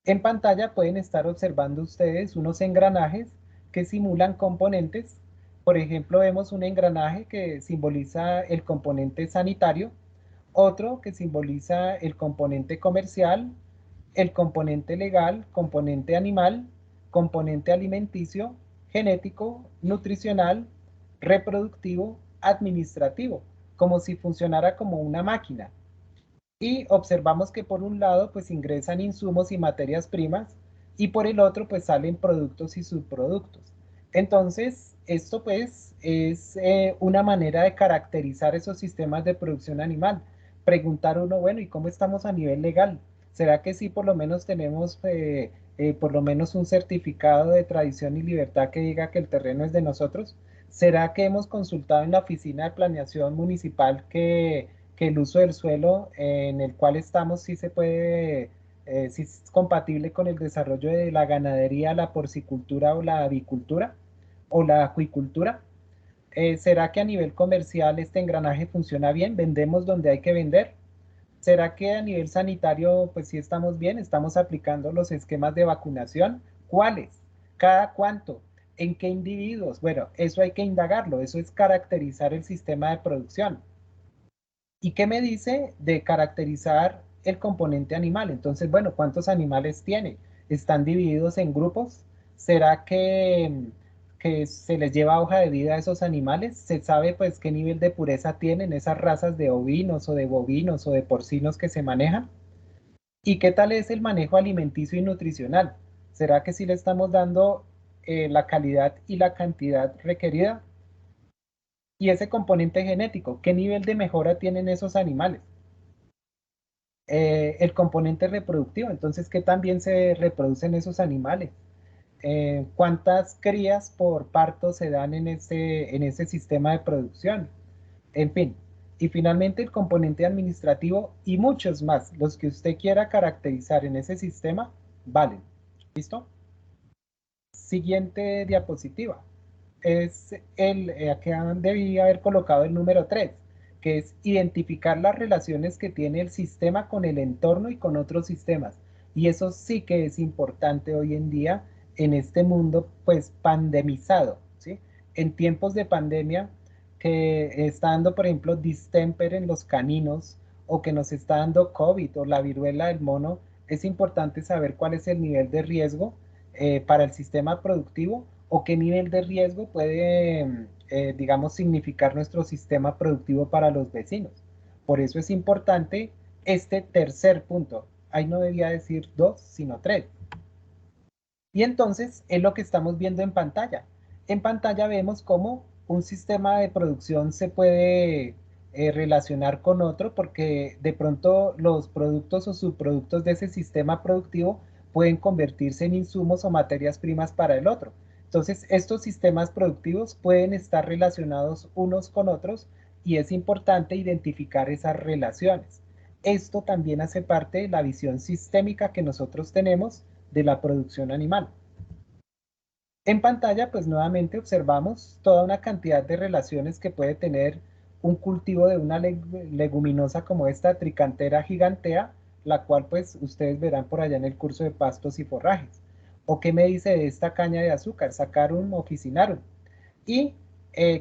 En pantalla pueden estar observando ustedes unos engranajes que simulan componentes. Por ejemplo, vemos un engranaje que simboliza el componente sanitario, otro que simboliza el componente comercial, el componente legal, componente animal, componente alimenticio, genético, nutricional, reproductivo, administrativo, como si funcionara como una máquina. Y observamos que por un lado pues ingresan insumos y materias primas y por el otro pues salen productos y subproductos. Entonces esto pues es una manera de caracterizar esos sistemas de producción animal. Preguntar uno, bueno, ¿y cómo estamos a nivel legal? ¿Será que sí por lo menos tenemos por lo menos un certificado de tradición y libertad que diga que el terreno es de nosotros? ¿Será que hemos consultado en la oficina de planeación municipal que el uso del suelo en el cual estamos sí se puede, sí es compatible con el desarrollo de la ganadería, la porcicultura o la avicultura o la acuicultura? ¿Será que a nivel comercial este engranaje funciona bien? ¿Vendemos donde hay que vender? ¿Será que a nivel sanitario pues sí estamos bien? ¿Estamos aplicando los esquemas de vacunación? ¿Cuáles? ¿Cada cuánto? ¿En qué individuos? Bueno, eso hay que indagarlo, eso es caracterizar el sistema de producción. ¿Y qué me dice de caracterizar el componente animal? Entonces, bueno, ¿cuántos animales tiene? ¿Están divididos en grupos? ¿Será que se les lleva hoja de vida a esos animales? ¿Se sabe pues qué nivel de pureza tienen esas razas de ovinos o de bovinos o de porcinos que se manejan? ¿Y qué tal es el manejo alimenticio y nutricional? ¿Será que sí le estamos dando la calidad y la cantidad requerida? Y ese componente genético, ¿qué nivel de mejora tienen esos animales? El componente reproductivo, entonces, ¿qué también se reproducen esos animales? ¿Cuántas crías por parto se dan en ese sistema de producción? En fin, y finalmente el componente administrativo y muchos más, los que usted quiera caracterizar en ese sistema, valen. ¿Listo? Siguiente diapositiva. Aquí debía haber colocado el número 3, que es identificar las relaciones que tiene el sistema con el entorno y con otros sistemas. Y eso sí que es importante hoy en día en este mundo pues pandemizado, ¿sí? En tiempos de pandemia que está dando, por ejemplo, distemper en los caninos o que nos está dando COVID o la viruela del mono, es importante saber cuál es el nivel de riesgo para el sistema productivo o qué nivel de riesgo puede, digamos, significar nuestro sistema productivo para los vecinos. Por eso es importante este tercer punto. Ahí no debía decir 2, sino 3. Y entonces es lo que estamos viendo en pantalla. En pantalla vemos cómo un sistema de producción se puede relacionar con otro porque de pronto los productos o subproductos de ese sistema productivo pueden convertirse en insumos o materias primas para el otro. Entonces, estos sistemas productivos pueden estar relacionados unos con otros y es importante identificar esas relaciones. Esto también hace parte de la visión sistémica que nosotros tenemos de la producción animal. En pantalla, pues nuevamente observamos toda una cantidad de relaciones que puede tener un cultivo de una leguminosa como esta Tricantera gigantea, la cual pues ustedes verán por allá en el curso de pastos y forrajes. ¿O qué me dice de esta caña de azúcar, Saccharum officinarum? Y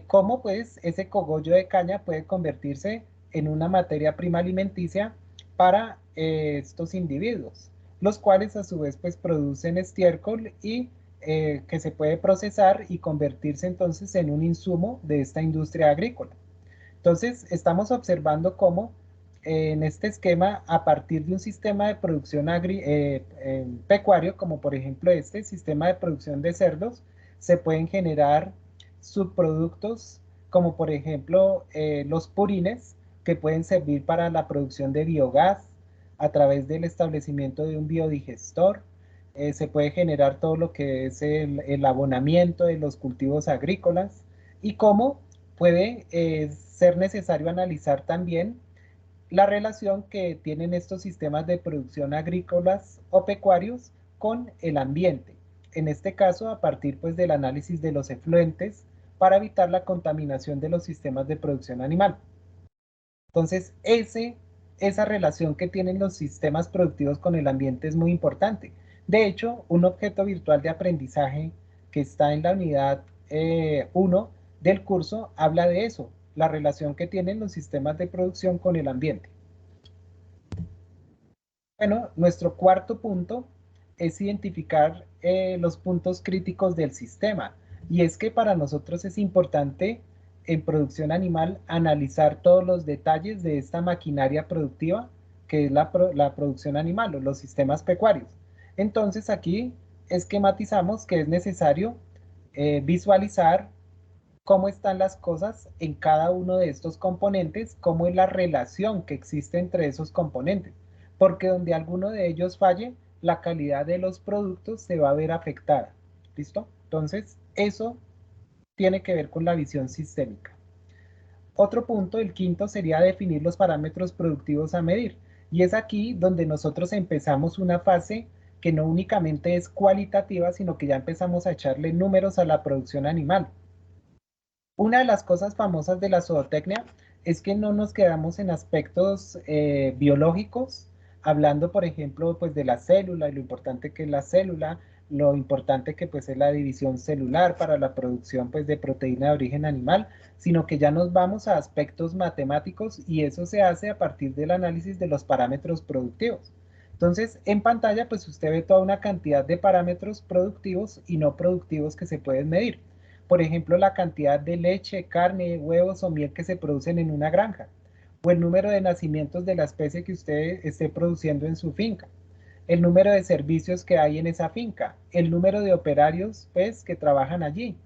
cómo pues ese cogollo de caña puede convertirse en una materia prima alimenticia para estos individuos, los cuales a su vez pues producen estiércol y que se puede procesar y convertirse entonces en un insumo de esta industria agrícola. Entonces estamos observando cómo en este esquema, a partir de un sistema de producción pecuario, como por ejemplo este sistema de producción de cerdos, se pueden generar subproductos como por ejemplo los purines, que pueden servir para la producción de biogás a través del establecimiento de un biodigestor. Se puede generar todo lo que es el abonamiento de los cultivos agrícolas y cómo puede ser necesario analizar también la relación que tienen estos sistemas de producción agrícolas o pecuarios con el ambiente. En este caso, a partir pues, del análisis de los efluentes para evitar la contaminación de los sistemas de producción animal. Entonces, esa relación que tienen los sistemas productivos con el ambiente es muy importante. De hecho, un objeto virtual de aprendizaje que está en la unidad 1 del curso habla de eso, la relación que tienen los sistemas de producción con el ambiente. Bueno, nuestro cuarto punto es identificar los puntos críticos del sistema. Y es que para nosotros es importante en producción animal analizar todos los detalles de esta maquinaria productiva que es la producción animal o los sistemas pecuarios. Entonces aquí esquematizamos que es necesario visualizar cómo están las cosas en cada uno de estos componentes, cómo es la relación que existe entre esos componentes, porque donde alguno de ellos falle, la calidad de los productos se va a ver afectada. ¿Listo? Entonces, eso tiene que ver con la visión sistémica. Otro punto, el quinto, sería definir los parámetros productivos a medir. Y es aquí donde nosotros empezamos una fase que no únicamente es cualitativa, sino que ya empezamos a echarle números a la producción animal. Una de las cosas famosas de la zootecnia es que no nos quedamos en aspectos biológicos, hablando, por ejemplo, pues de la célula y lo importante que es la célula, lo importante que pues es la división celular para la producción pues de proteína de origen animal, sino que ya nos vamos a aspectos matemáticos y eso se hace a partir del análisis de los parámetros productivos. Entonces, en pantalla pues usted ve toda una cantidad de parámetros productivos y no productivos que se pueden medir. Por ejemplo, la cantidad de leche, carne, huevos o miel que se producen en una granja, o el número de nacimientos de la especie que usted esté produciendo en su finca, el número de servicios que hay en esa finca, el número de operarios pues, que trabajan allí,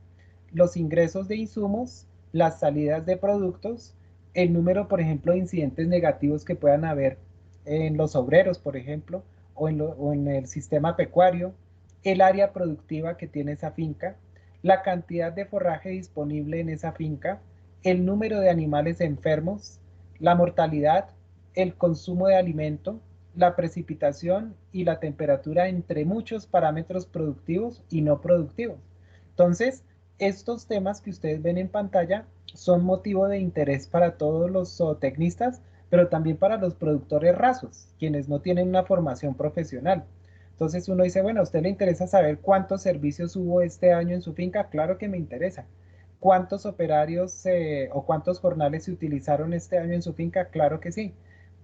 los ingresos de insumos, las salidas de productos, el número, por ejemplo, de incidentes negativos que puedan haber en los obreros, por ejemplo, o en el sistema pecuario, el área productiva que tiene esa finca, la cantidad de forraje disponible en esa finca, el número de animales enfermos, la mortalidad, el consumo de alimento, la precipitación y la temperatura, entre muchos parámetros productivos y no productivos. Entonces, estos temas que ustedes ven en pantalla son motivo de interés para todos los zootecnistas, pero también para los productores rasos, quienes no tienen una formación profesional. Entonces uno dice, bueno, ¿a usted le interesa saber cuántos servicios hubo este año en su finca? Claro que me interesa. ¿Cuántos operarios o cuántos jornales se utilizaron este año en su finca? Claro que sí.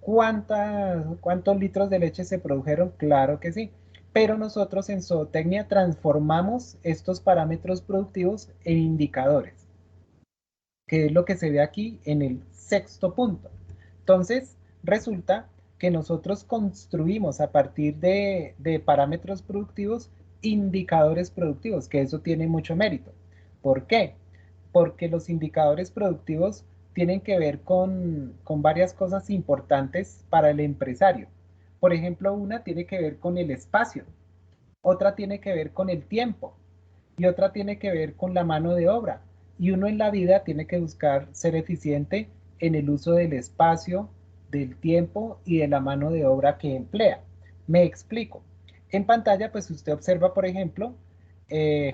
¿Cuántos litros de leche se produjeron? Claro que sí. Pero nosotros en zootecnia transformamos estos parámetros productivos en indicadores, que es lo que se ve aquí en el sexto punto. Entonces, resulta que nosotros construimos a partir de parámetros productivos indicadores productivos, que eso tiene mucho mérito. ¿Por qué? Porque los indicadores productivos tienen que ver con varias cosas importantes para el empresario. Por ejemplo, una tiene que ver con el espacio, otra tiene que ver con el tiempo y otra tiene que ver con la mano de obra. Y uno en la vida tiene que buscar ser eficiente en el uso del espacio, del tiempo y de la mano de obra que emplea. Me explico. En pantalla, pues usted observa, por ejemplo,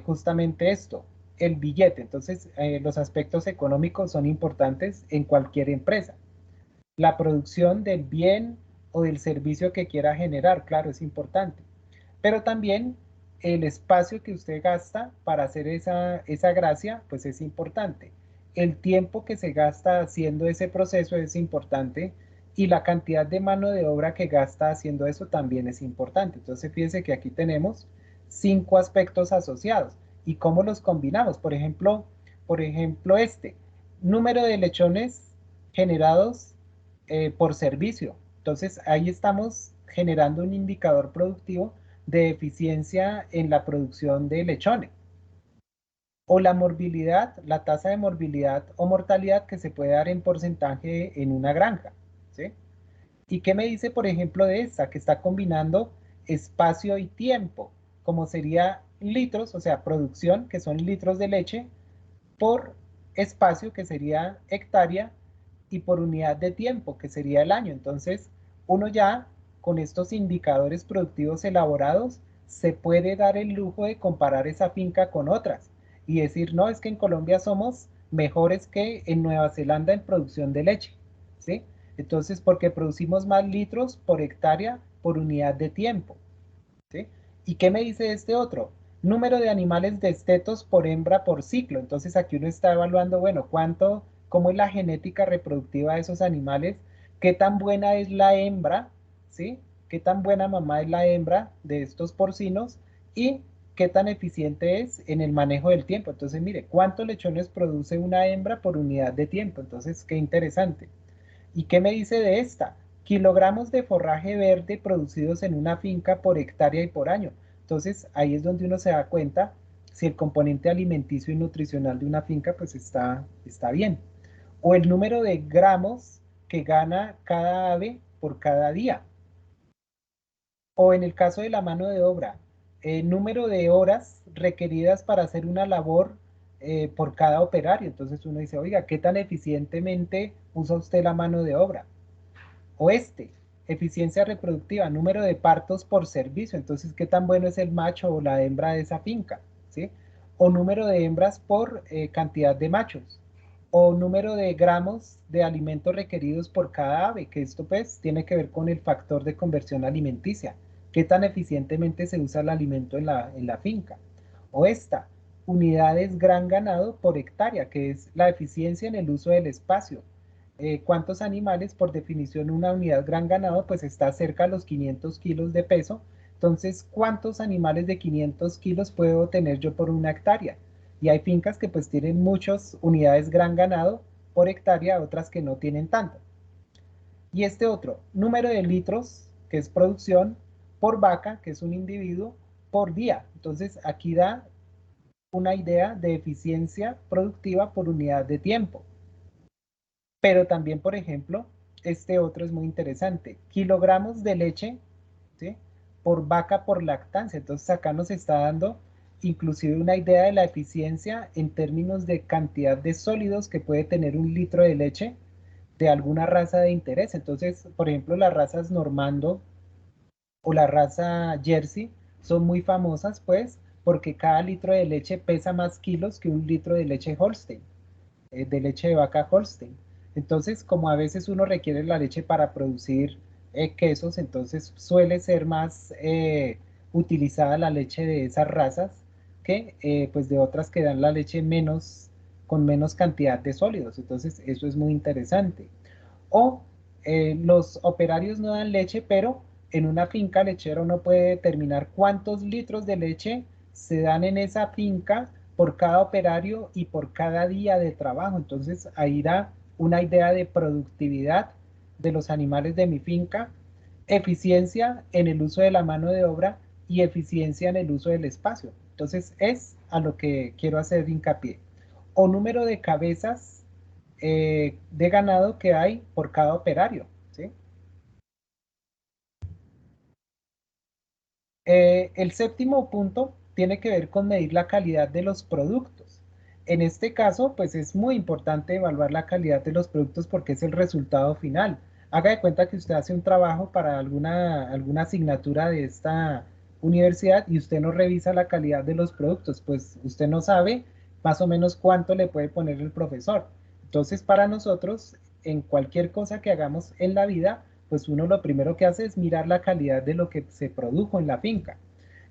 justamente esto, el billete. Entonces, los aspectos económicos son importantes en cualquier empresa. La producción del bien o del servicio que quiera generar, claro, es importante. Pero también el espacio que usted gasta para hacer esa gracia, pues es importante. El tiempo que se gasta haciendo ese proceso es importante y la cantidad de mano de obra que gasta haciendo eso también es importante. Entonces fíjense que aquí tenemos 5 aspectos asociados. ¿Y cómo los combinamos? Por ejemplo, número de lechones generados por servicio. Entonces ahí estamos generando un indicador productivo de eficiencia en la producción de lechones. O la morbilidad, la tasa de morbilidad o mortalidad que se puede dar en porcentaje en una granja, ¿sí? ¿Y qué me dice, por ejemplo, de esta? Que está combinando espacio y tiempo, como sería litros, o sea, producción, que son litros de leche, por espacio, que sería hectárea, y por unidad de tiempo, que sería el año. Entonces, uno ya con estos indicadores productivos elaborados se puede dar el lujo de comparar esa finca con otras y decir, no, es que en Colombia somos mejores que en Nueva Zelanda en producción de leche, ¿sí? Entonces, porque producimos más litros por hectárea por unidad de tiempo, ¿sí? ¿Y qué me dice este otro? Número de animales destetos por hembra por ciclo. Entonces aquí uno está evaluando, bueno, cómo es la genética reproductiva de esos animales, qué tan buena es la hembra, ¿sí? Qué tan buena mamá es la hembra de estos porcinos y qué tan eficiente es en el manejo del tiempo. Entonces, mire, ¿cuántos lechones produce una hembra por unidad de tiempo? Entonces, qué interesante. ¿Y qué me dice de esta? Kilogramos de forraje verde producidos en una finca por hectárea y por año. Entonces, ahí es donde uno se da cuenta si el componente alimenticio y nutricional de una finca pues está bien. O el número de gramos que gana cada ave por cada día. O en el caso de la mano de obra, el número de horas requeridas para hacer una labor por cada operario. Entonces uno dice, oiga, ¿qué tan eficientemente usa usted la mano de obra? O eficiencia reproductiva, número de partos por servicio. Entonces, ¿qué tan bueno es el macho o la hembra de esa finca? ¿Sí? O número de hembras por cantidad de machos. O número de gramos de alimentos requeridos por cada ave, que esto pues tiene que ver con el factor de conversión alimenticia. ¿Qué tan eficientemente se usa el alimento en la finca? O unidades gran ganado por hectárea, que es la eficiencia en el uso del espacio. ¿Cuántos animales? Por definición, una unidad gran ganado pues está cerca a los 500 kilos de peso. Entonces, ¿cuántos animales de 500 kilos puedo tener yo por una hectárea? Y hay fincas que pues tienen muchas unidades gran ganado por hectárea, otras que no tienen tanto. Y este otro, número de litros, que es producción, por vaca, que es un individuo, por día. Entonces aquí da una idea de eficiencia productiva por unidad de tiempo. Pero también, por ejemplo, este otro es muy interesante. Kilogramos de leche, ¿sí?, por vaca por lactancia. Entonces acá nos está dando inclusive una idea de la eficiencia en términos de cantidad de sólidos que puede tener un litro de leche de alguna raza de interés. Entonces, por ejemplo, las razas Normando o la raza Jersey son muy famosas, pues, porque cada litro de leche pesa más kilos que un litro de leche Holstein, de leche de vaca Holstein. Entonces, como a veces uno requiere la leche para producir quesos, entonces suele ser más utilizada la leche de esas razas que pues de otras que dan la leche con menos cantidad de sólidos. Entonces, eso es muy interesante. O los operarios no dan leche, pero en una finca lechera uno puede determinar cuántos litros de leche se dan en esa finca por cada operario y por cada día de trabajo. Entonces ahí da una idea de productividad de los animales de mi finca, eficiencia en el uso de la mano de obra y eficiencia en el uso del espacio. Entonces es a lo que quiero hacer hincapié. O número de cabezas de ganado que hay por cada operario, ¿sí? El séptimo punto tiene que ver con medir la calidad de los productos. En este caso, pues es muy importante evaluar la calidad de los productos porque es el resultado final. Haga de cuenta que usted hace un trabajo para alguna asignatura de esta universidad y usted no revisa la calidad de los productos, pues usted no sabe más o menos cuánto le puede poner el profesor. Entonces, para nosotros, en cualquier cosa que hagamos en la vida, pues uno lo primero que hace es mirar la calidad de lo que se produjo en la finca.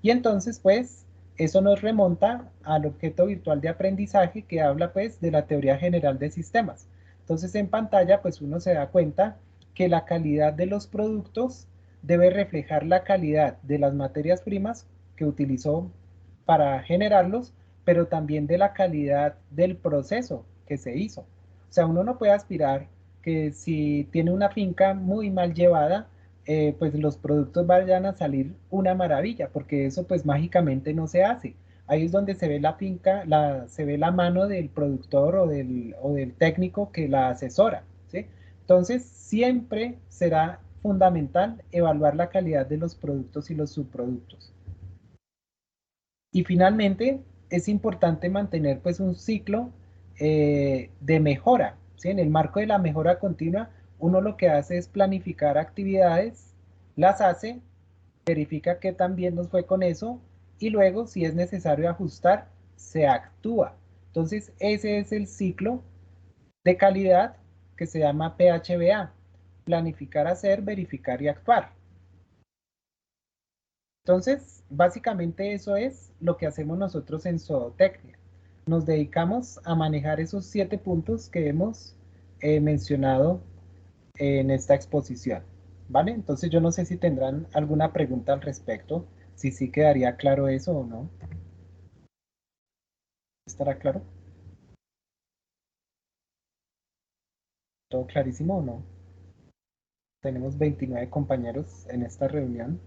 Y entonces, pues, eso nos remonta al objeto virtual de aprendizaje que habla, pues, de la teoría general de sistemas. Entonces, en pantalla, pues, uno se da cuenta que la calidad de los productos debe reflejar la calidad de las materias primas que utilizó para generarlos, pero también de la calidad del proceso que se hizo. O sea, uno no puede aspirar que si tiene una finca muy mal llevada, pues los productos vayan a salir una maravilla, porque eso pues mágicamente no se hace. Ahí es donde se ve la finca, se ve la mano del productor o del técnico que la asesora, ¿sí? Entonces, siempre será fundamental evaluar la calidad de los productos y los subproductos. Y finalmente, es importante mantener pues un ciclo de mejora, ¿sí? En el marco de la mejora continua, uno lo que hace es planificar actividades, las hace, verifica qué tan bien nos fue con eso y luego, si es necesario ajustar, se actúa. Entonces, ese es el ciclo de calidad que se llama PHBA, planificar, hacer, verificar y actuar. Entonces, básicamente eso es lo que hacemos nosotros en zootecnia. Nos dedicamos a manejar esos 7 puntos que hemos mencionado en esta exposición, ¿vale? Entonces yo no sé si tendrán alguna pregunta al respecto, si sí quedaría claro eso o no. ¿Estará claro? ¿Todo clarísimo o no? Tenemos 29 compañeros en esta reunión.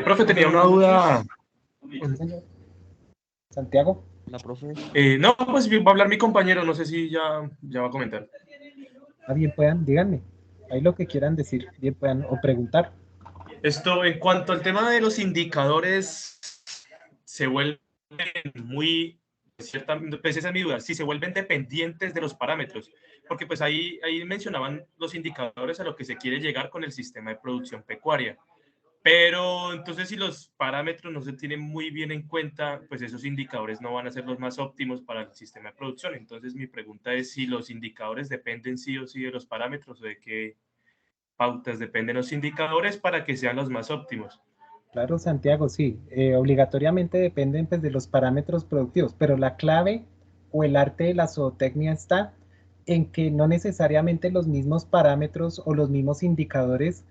Profe, tenía una duda. Sí, señor. Santiago. La profe. No, pues va a hablar mi compañero, no sé si ya va a comentar. Ah, bien puedan, díganme. Ahí lo que quieran decir, bien puedan, o preguntar. Esto, en cuanto al tema de los indicadores, se vuelven muy, pues esa es mi duda, si se vuelven dependientes de los parámetros, porque pues ahí mencionaban los indicadores a lo que se quiere llegar con el sistema de producción pecuaria. Pero entonces si los parámetros no se tienen muy bien en cuenta, pues esos indicadores no van a ser los más óptimos para el sistema de producción. Entonces mi pregunta es si los indicadores dependen sí o sí de los parámetros o de qué pautas dependen los indicadores para que sean los más óptimos. Claro, Santiago, sí. Obligatoriamente dependen pues, de los parámetros productivos, pero la clave o el arte de la zootecnia está en que no necesariamente los mismos parámetros o los mismos indicadores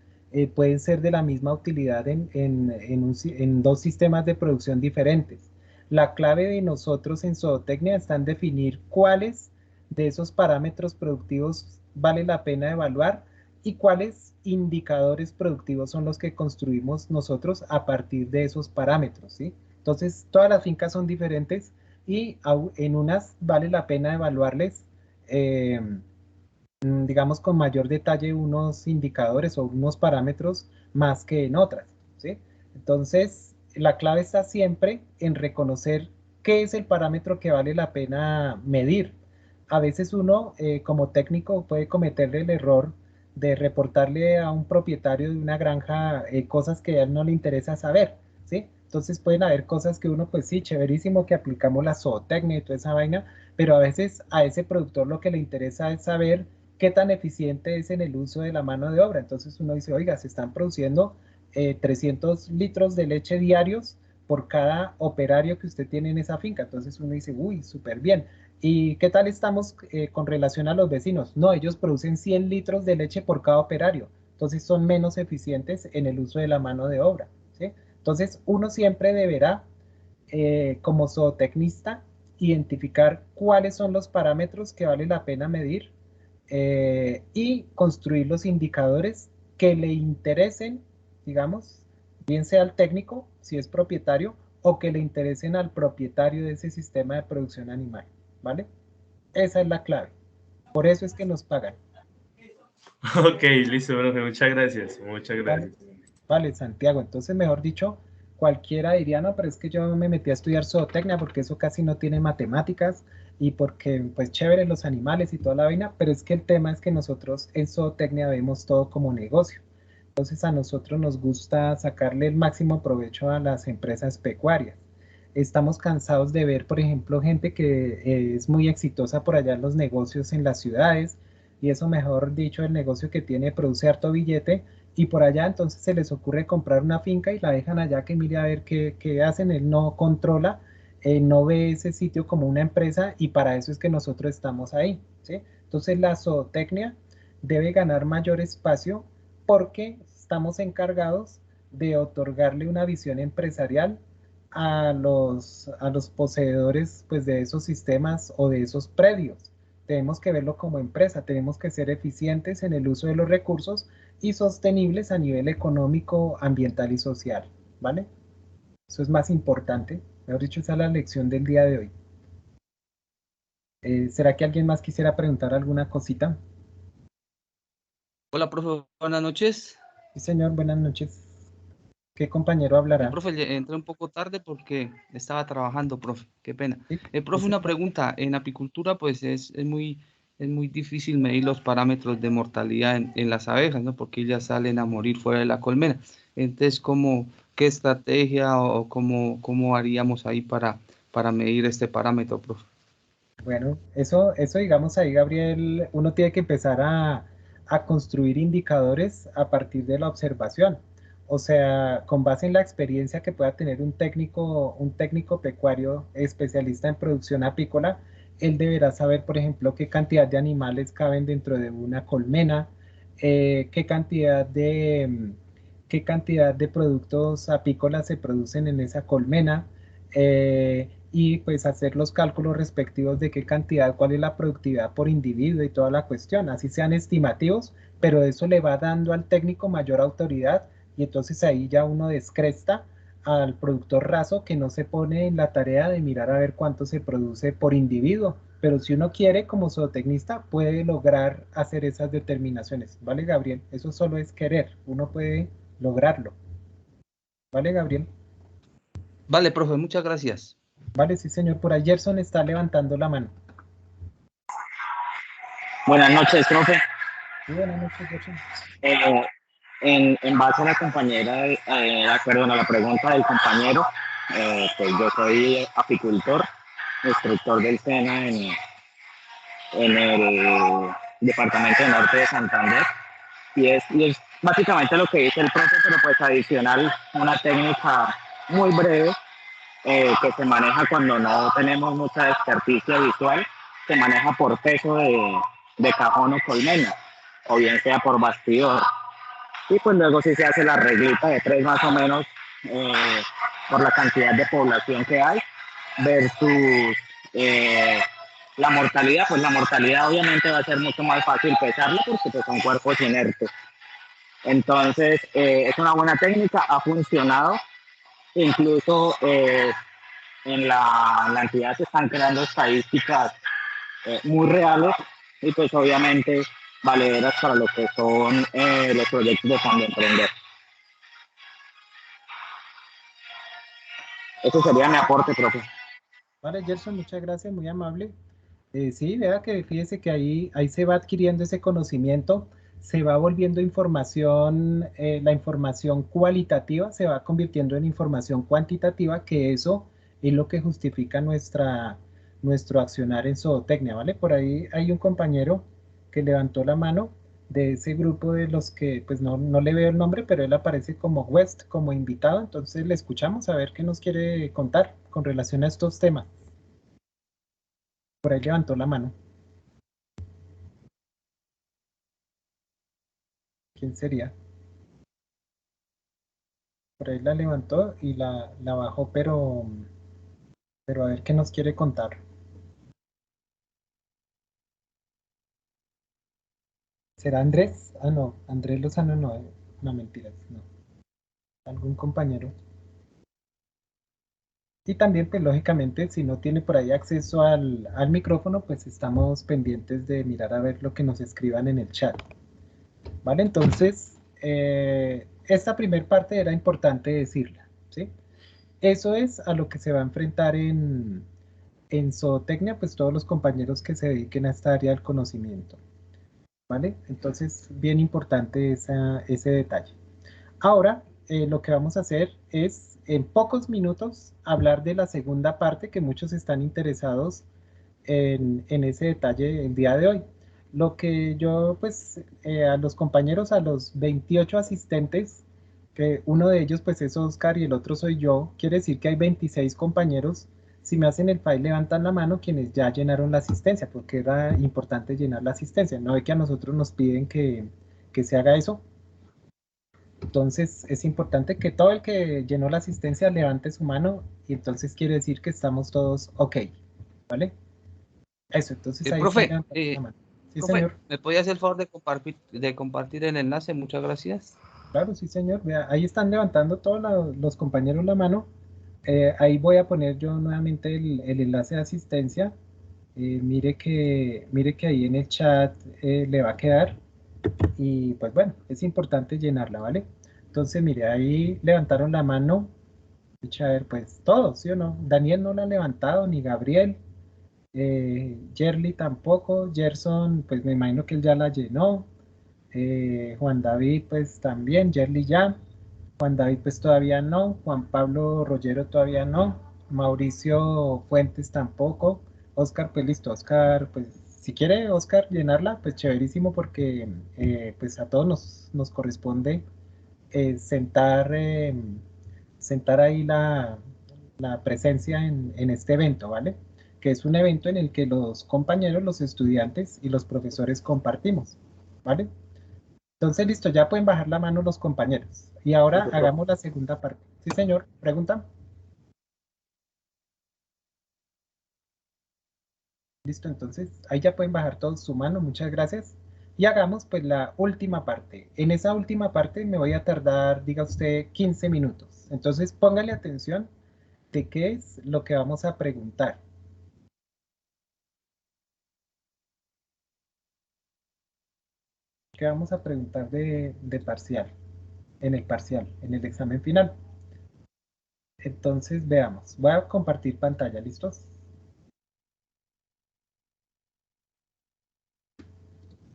pueden ser de la misma utilidad en 2 sistemas de producción diferentes. La clave de nosotros en zootecnia está en definir cuáles de esos parámetros productivos vale la pena evaluar y cuáles indicadores productivos son los que construimos nosotros a partir de esos parámetros, ¿sí? Entonces, todas las fincas son diferentes y en unas vale la pena evaluarles, digamos, con mayor detalle unos indicadores o unos parámetros más que en otras, ¿sí? Entonces, la clave está siempre en reconocer qué es el parámetro que vale la pena medir. A veces uno, como técnico, puede cometerle el error de reportarle a un propietario de una granja cosas que a él no le interesa saber, ¿sí? Entonces pueden haber cosas que uno, pues sí, chéverísimo que aplicamos la zootecnia y toda esa vaina, pero a veces a ese productor lo que le interesa es saber qué tan eficiente es en el uso de la mano de obra. Entonces uno dice, oiga, se están produciendo 300 litros de leche diarios por cada operario que usted tiene en esa finca. Entonces uno dice, uy, súper bien. ¿Y qué tal estamos con relación a los vecinos? No, ellos producen 100 litros de leche por cada operario. Entonces son menos eficientes en el uso de la mano de obra, ¿sí? Entonces uno siempre deberá, como zootecnista, identificar cuáles son los parámetros que vale la pena medir y construir los indicadores que le interesen, digamos, bien sea al técnico, si es propietario, o que le interesen al propietario de ese sistema de producción animal, ¿vale? Esa es la clave. Por eso es que nos pagan. Ok, listo, profe, muchas gracias, muchas gracias. Vale, Santiago, entonces mejor dicho, cualquiera diría, no, pero es que yo me metí a estudiar zootecnia porque eso casi no tiene matemáticas y porque, pues, chévere los animales y toda la vaina, pero es que el tema es que nosotros en zootecnia vemos todo como negocio. Entonces a nosotros nos gusta sacarle el máximo provecho a las empresas pecuarias. Estamos cansados de ver, por ejemplo, gente que es muy exitosa por allá en los negocios en las ciudades, y eso, mejor dicho, el negocio que tiene produce harto billete, y por allá entonces se les ocurre comprar una finca y la dejan allá que mire a ver qué hacen. Él no controla, no ve ese sitio como una empresa, y para eso es que nosotros estamos ahí, ¿sí? Entonces la zootecnia debe ganar mayor espacio porque estamos encargados de otorgarle una visión empresarial a los poseedores, pues, de esos sistemas o de esos predios. Tenemos que verlo como empresa, tenemos que ser eficientes en el uso de los recursos y sostenibles a nivel económico, ambiental y social, ¿vale? Eso es más importante. Mejor dicho, esa es la lección del día de hoy. ¿Será que alguien más quisiera preguntar alguna cosita? Hola, profe, buenas noches. Sí, señor, buenas noches. ¿Qué compañero hablará? Profe, entré un poco tarde porque estaba trabajando, profe, qué pena. Profe, sí, una sí. pregunta. En apicultura, pues es muy difícil medir los parámetros de mortalidad en las abejas, ¿no? Porque ellas salen a morir fuera de la colmena. Entonces, ¿qué estrategia o cómo haríamos ahí para medir este parámetro, profe? Bueno, eso digamos ahí, Gabriel, uno tiene que empezar a construir indicadores a partir de la observación. O sea, con base en la experiencia que pueda tener un técnico pecuario especialista en producción apícola, él deberá saber, por ejemplo, qué cantidad de animales caben dentro de una colmena, qué cantidad de productos apícolas se producen en esa colmena, y pues hacer los cálculos respectivos de qué cantidad, cuál es la productividad por individuo y toda la cuestión, así sean estimativos, pero eso le va dando al técnico mayor autoridad, y entonces ahí ya uno descresta al productor raso que no se pone en la tarea de mirar a ver cuánto se produce por individuo, pero si uno quiere como zootecnista puede lograr hacer esas determinaciones, ¿vale, Gabriel? Eso solo es querer, uno puede lograrlo. ¿Vale, Gabriel? Vale, profe, muchas gracias. Vale, sí, señor. Por ahí Gerson está levantando la mano. Buenas noches, profe. Sí, buenas noches, Gerson. En base a la compañera, perdón, a la pregunta del compañero, pues yo soy apicultor, instructor del SENA en el departamento de Norte de Santander, y es básicamente lo que dice el profe, pero pues adicional una técnica muy breve que se maneja cuando no tenemos mucha experticia visual, se maneja por peso de cajón o colmena, o bien sea por bastidor. Y pues luego sí se hace la reglita de 3 más o menos por la cantidad de población que hay versus la mortalidad. Pues la mortalidad obviamente va a ser mucho más fácil pesarla porque pues son cuerpos inertes. Entonces es una buena técnica, ha funcionado Incluso en la entidad se están creando estadísticas muy reales y pues obviamente valederas para lo que son los proyectos de Fondo Emprender. Ese sería mi aporte, profe. Vale, Gerson, muchas gracias, muy amable. Sí, vea que fíjese que ahí se va adquiriendo ese conocimiento, se va volviendo información, la información cualitativa se va convirtiendo en información cuantitativa, que eso es lo que justifica nuestro accionar en zootecnia, ¿vale? Por ahí hay un compañero que levantó la mano de ese grupo de los que, pues no le veo el nombre, pero él aparece como West, como invitado, entonces le escuchamos a ver qué nos quiere contar con relación a estos temas. Por ahí levantó la mano. ¿Quién sería? Por ahí la levantó y la bajó, pero a ver qué nos quiere contar. ¿Será Andrés? Ah, no, Andrés Lozano no, no, mentiras, no. ¿Algún compañero? Y también, pues lógicamente, si no tiene por ahí acceso al micrófono, pues estamos pendientes de mirar a ver lo que nos escriban en el chat. Vale, entonces, esta primer parte era importante decirla, ¿sí? Eso es a lo que se va a enfrentar en zootecnia, pues todos los compañeros que se dediquen a esta área del conocimiento, ¿vale? Entonces, bien importante ese detalle. Ahora, lo que vamos a hacer es, en pocos minutos, hablar de la segunda parte, que muchos están interesados en ese detalle el día de hoy. Lo que yo, pues, a los compañeros, a los 28 asistentes, que uno de ellos, pues, es Oscar y el otro soy yo, quiere decir que hay 26 compañeros. Si me hacen el file, levantan la mano quienes ya llenaron la asistencia, porque era importante llenar la asistencia. No es que a nosotros nos piden que se haga eso. Entonces, es importante que todo el que llenó la asistencia levante su mano y entonces quiere decir que estamos todos ok, ¿vale? Eso, entonces ahí profe, la mano. Sí, profe, señor. ¿me podía hacer el favor de compartir el enlace? Muchas gracias. Claro, sí, señor. Vea, ahí están levantando todos los compañeros la mano. Ahí voy a poner yo nuevamente el enlace de asistencia. Mire que ahí en el chat le va a quedar. Y pues bueno, es importante llenarla, ¿vale? Entonces, mire, ahí levantaron la mano. A ver, pues todos, ¿sí o no? Daniel no la ha levantado, ni Gabriel. Yerly tampoco. Gerson, pues me imagino que él ya la llenó. Juan David, pues también. Yerly ya. Juan David, pues todavía no. Juan Pablo Rollero todavía no. Mauricio Fuentes tampoco. Oscar, pues listo. Oscar, pues si quiere Oscar llenarla, pues chéverísimo porque pues a todos nos corresponde sentar ahí la presencia en este evento, ¿vale? Que es un evento en el que los compañeros, los estudiantes y los profesores compartimos, ¿vale? Entonces, listo, ya pueden bajar la mano los compañeros. Y ahora hagamos la segunda parte. Sí, señor, pregunta. Listo, entonces ahí ya pueden bajar todos su mano, muchas gracias. Y hagamos pues la última parte. En esa última parte me voy a tardar, diga usted, 15 minutos. Entonces póngale atención de qué es lo que vamos a preguntar. ¿Qué vamos a preguntar de parcial? En el examen final. Entonces veamos. Voy a compartir pantalla, ¿listos?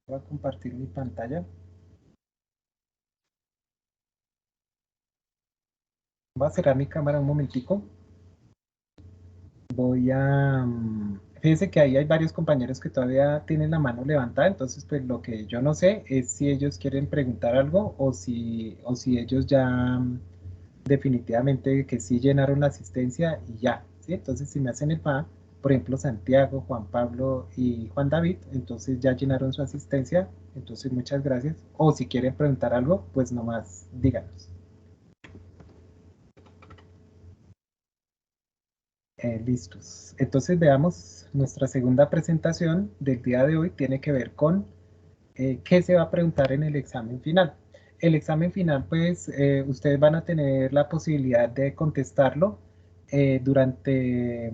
Voy a compartir mi pantalla. Voy a cerrar mi cámara un momentico. Voy a... Fíjense que ahí hay varios compañeros que todavía tienen la mano levantada, entonces pues lo que yo no sé es si ellos quieren preguntar algo o si ellos ya definitivamente que sí llenaron la asistencia y ya, ¿sí? Entonces si me hacen el favor, por ejemplo Santiago, Juan Pablo y Juan David, entonces ya llenaron su asistencia, entonces muchas gracias. O si quieren preguntar algo, pues nomás díganos. Listos. Entonces veamos nuestra segunda presentación del día de hoy. Tiene que ver con qué se va a preguntar en el examen final. el examen final, pues ustedes van a tener la posibilidad de contestarlo durante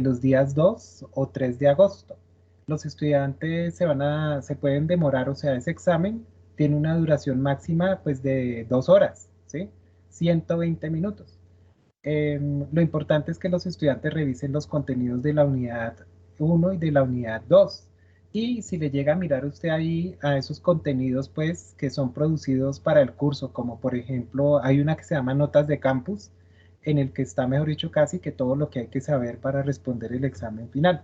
los días 2 o 3 de agosto. Los estudiantes se pueden demorar, o sea, ese examen tiene una duración máxima pues de 2 horas, ¿sí? 120 minutos. Lo importante es que los estudiantes revisen los contenidos de la unidad 1 y de la unidad 2. Y si le llega a mirar usted ahí a esos contenidos pues que son producidos para el curso, como por ejemplo hay una que se llama Notas de Campus, en el que está, mejor dicho, casi que todo lo que hay que saber para responder el examen final.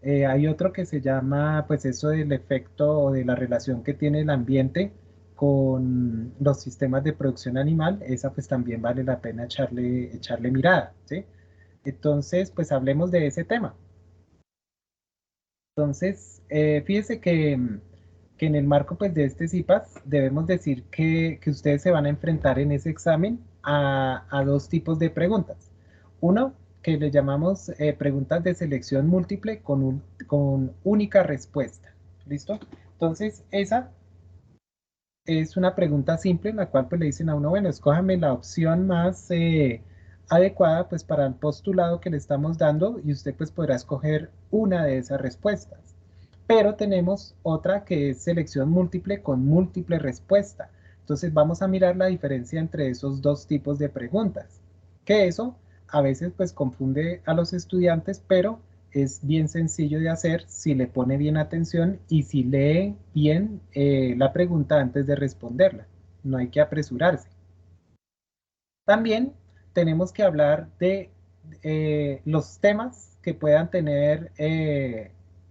Hay otro que se llama, pues eso del efecto o de la relación que tiene el ambiente con los sistemas de producción animal. Esa pues también vale la pena echarle mirada, ¿sí? Entonces, pues hablemos de ese tema. Entonces, fíjese que en el marco pues de este CIPAS debemos decir que ustedes se van a enfrentar en ese examen a 2 tipos de preguntas. Uno, que le llamamos preguntas de selección múltiple con única respuesta. ¿Listo? Entonces, esa es una pregunta simple en la cual pues le dicen a uno, bueno, escójame la opción más adecuada pues para el postulado que le estamos dando y usted pues podrá escoger una de esas respuestas. Pero tenemos otra que es selección múltiple con múltiple respuesta. Entonces vamos a mirar la diferencia entre esos 2 tipos de preguntas. Que eso a veces pues confunde a los estudiantes, pero es bien sencillo de hacer si le pone bien atención y si lee bien la pregunta antes de responderla. No hay que apresurarse. También tenemos que hablar de los temas que puedan tener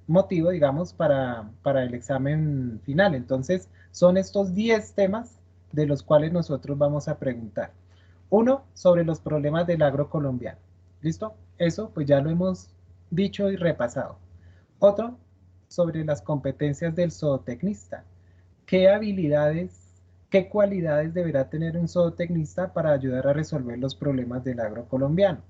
motivo, digamos, para el examen final. Entonces, son estos 10 temas de los cuales nosotros vamos a preguntar. Uno, sobre los problemas del agro colombiano. ¿Listo? Eso pues ya lo hemos dicho y repasado. Otro, sobre las competencias del zootecnista. ¿Qué habilidades, qué cualidades deberá tener un zootecnista para ayudar a resolver los problemas del agro colombiano?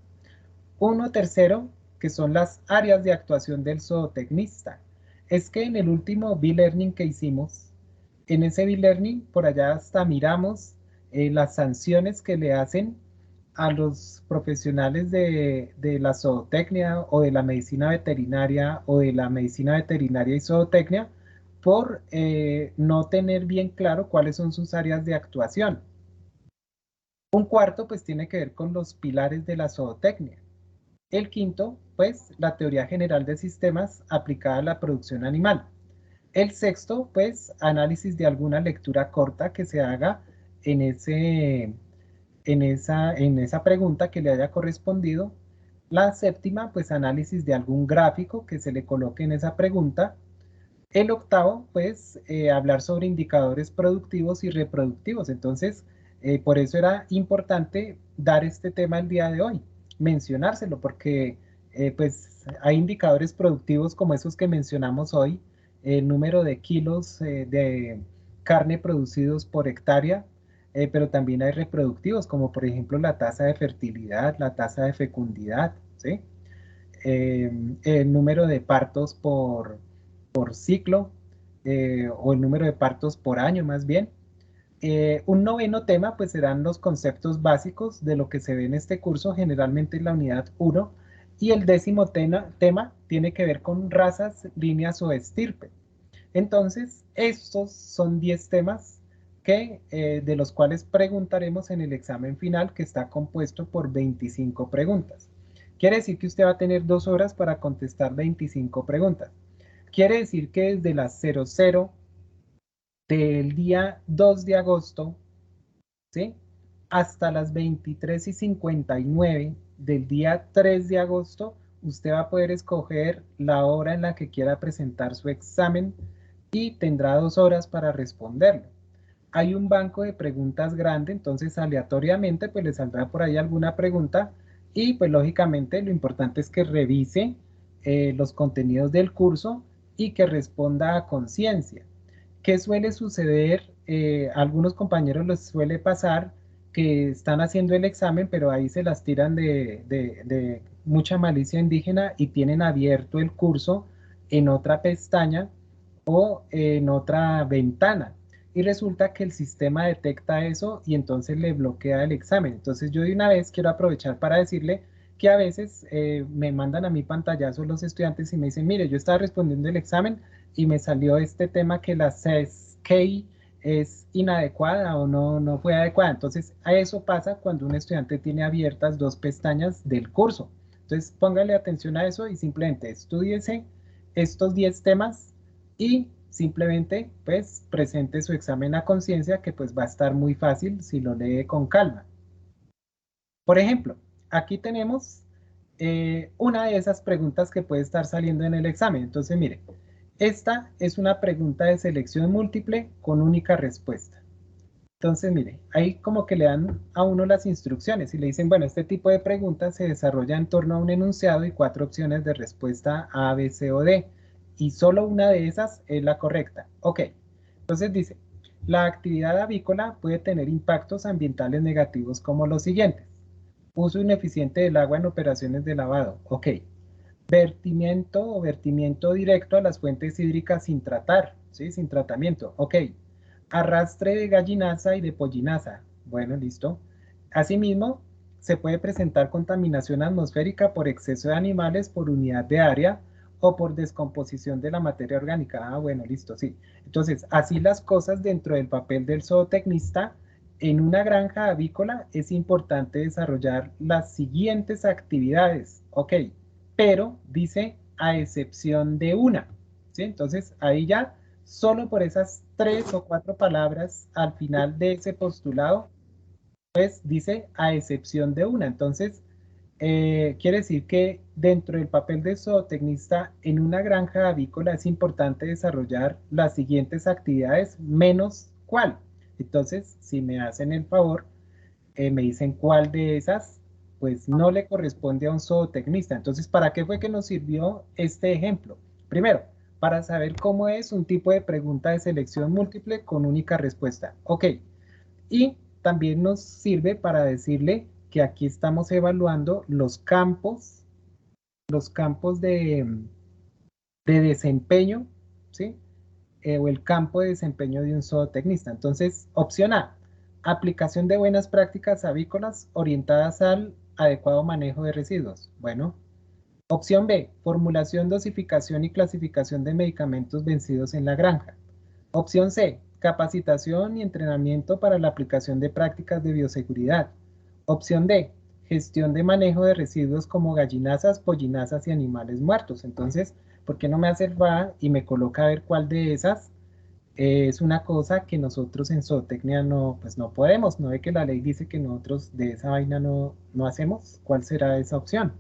Uno tercero, que son las áreas de actuación del zootecnista. Es que en el último B-Learning que hicimos, en ese B-Learning por allá hasta miramos las sanciones que le hacen a los profesionales de la zootecnia o de la medicina veterinaria o de la medicina veterinaria y zootecnia por no tener bien claro cuáles son sus áreas de actuación. Un cuarto pues tiene que ver con los pilares de la zootecnia. El quinto pues la teoría general de sistemas aplicada a la producción animal. El sexto pues análisis de alguna lectura corta que se haga en esa pregunta que le haya correspondido. La séptima, pues análisis de algún gráfico que se le coloque en esa pregunta. El octavo, pues hablar sobre indicadores productivos y reproductivos. Entonces, por eso era importante dar este tema el día de hoy, mencionárselo, porque pues hay indicadores productivos como esos que mencionamos hoy, el número de kilos de carne producidos por hectárea, pero también hay reproductivos, como por ejemplo la tasa de fertilidad, la tasa de fecundidad, ¿sí? El número de partos por ciclo, o el número de partos por año más bien. Un noveno tema pues serán los conceptos básicos de lo que se ve en este curso, generalmente en la unidad 1, y el 10º tema tiene que ver con razas, líneas o estirpe. Entonces, estos son 10 temas de los cuales preguntaremos en el examen final, que está compuesto por 25 preguntas. Quiere decir que usted va a tener 2 horas para contestar 25 preguntas. Quiere decir que desde las 00 del día 2 de agosto, ¿sí?, hasta las 23:59 del día 3 de agosto, usted va a poder escoger la hora en la que quiera presentar su examen y tendrá 2 horas para responderlo. Hay un banco de preguntas grande, entonces aleatoriamente pues le saldrá por ahí alguna pregunta y pues lógicamente lo importante es que revise los contenidos del curso y que responda a conciencia. ¿Qué suele suceder? A algunos compañeros les suele pasar que están haciendo el examen, pero ahí se las tiran de mucha malicia indígena y tienen abierto el curso en otra pestaña o en otra ventana. y resulta que el sistema detecta eso y entonces le bloquea el examen. Entonces yo de una vez quiero aprovechar para decirle que a veces me mandan a mí pantallazos los estudiantes y me dicen, mire, yo estaba respondiendo el examen y me salió este tema que la key es inadecuada o no fue adecuada. Entonces, a eso pasa cuando un estudiante tiene abiertas 2 pestañas del curso. Entonces, póngale atención a eso y simplemente estúdiese estos 10 temas y simplemente, pues, presente su examen a conciencia, que pues va a estar muy fácil si lo lee con calma. Por ejemplo, aquí tenemos una de esas preguntas que puede estar saliendo en el examen. Entonces, mire, esta es una pregunta de selección múltiple con única respuesta. Entonces, mire, ahí como que le dan a uno las instrucciones y le dicen, bueno, este tipo de preguntas se desarrolla en torno a un enunciado y 4 opciones de respuesta A, B, C o D. Y solo una de esas es la correcta. Ok, entonces dice, la actividad avícola puede tener impactos ambientales negativos como los siguientes. Uso ineficiente del agua en operaciones de lavado. Ok. Vertimiento o vertimiento directo a las fuentes hídricas sin tratar, ¿sí? Sin tratamiento. Ok. Arrastre de gallinaza y de pollinaza. Bueno, listo. Asimismo, se puede presentar contaminación atmosférica por exceso de animales por unidad de área o por descomposición de la materia orgánica. Ah, bueno, listo, sí. Entonces, así las cosas dentro del papel del zootecnista. En una granja avícola es importante desarrollar las siguientes actividades. Ok, pero dice a excepción de una. ¿Sí? Entonces, ahí ya, solo por esas 3 o 4 palabras al final de ese postulado, pues dice a excepción de una. Entonces, quiere decir que dentro del papel de zootecnista en una granja avícola es importante desarrollar las siguientes actividades menos cuál. Entonces, si me hacen el favor, me dicen cuál de esas pues no le corresponde a un zootecnista. Entonces, ¿para qué fue que nos sirvió este ejemplo? Primero, para saber cómo es un tipo de pregunta de selección múltiple con única respuesta. Ok, y también nos sirve para decirle que aquí estamos evaluando los campos de desempeño, ¿sí? O el campo de desempeño de un zootecnista. Entonces, opción A, aplicación de buenas prácticas avícolas orientadas al adecuado manejo de residuos. Bueno. Opción B, formulación, dosificación y clasificación de medicamentos vencidos en la granja. Opción C, capacitación y entrenamiento para la aplicación de prácticas de bioseguridad. Opción D, gestión de manejo de residuos como gallinazas, pollinazas y animales muertos. Entonces, ¿por qué no me hace el va y me coloca a ver cuál de esas es una cosa que nosotros en zootecnia pues no podemos? ¿No ve que la ley dice que nosotros de esa vaina no hacemos? ¿Cuál será esa opción?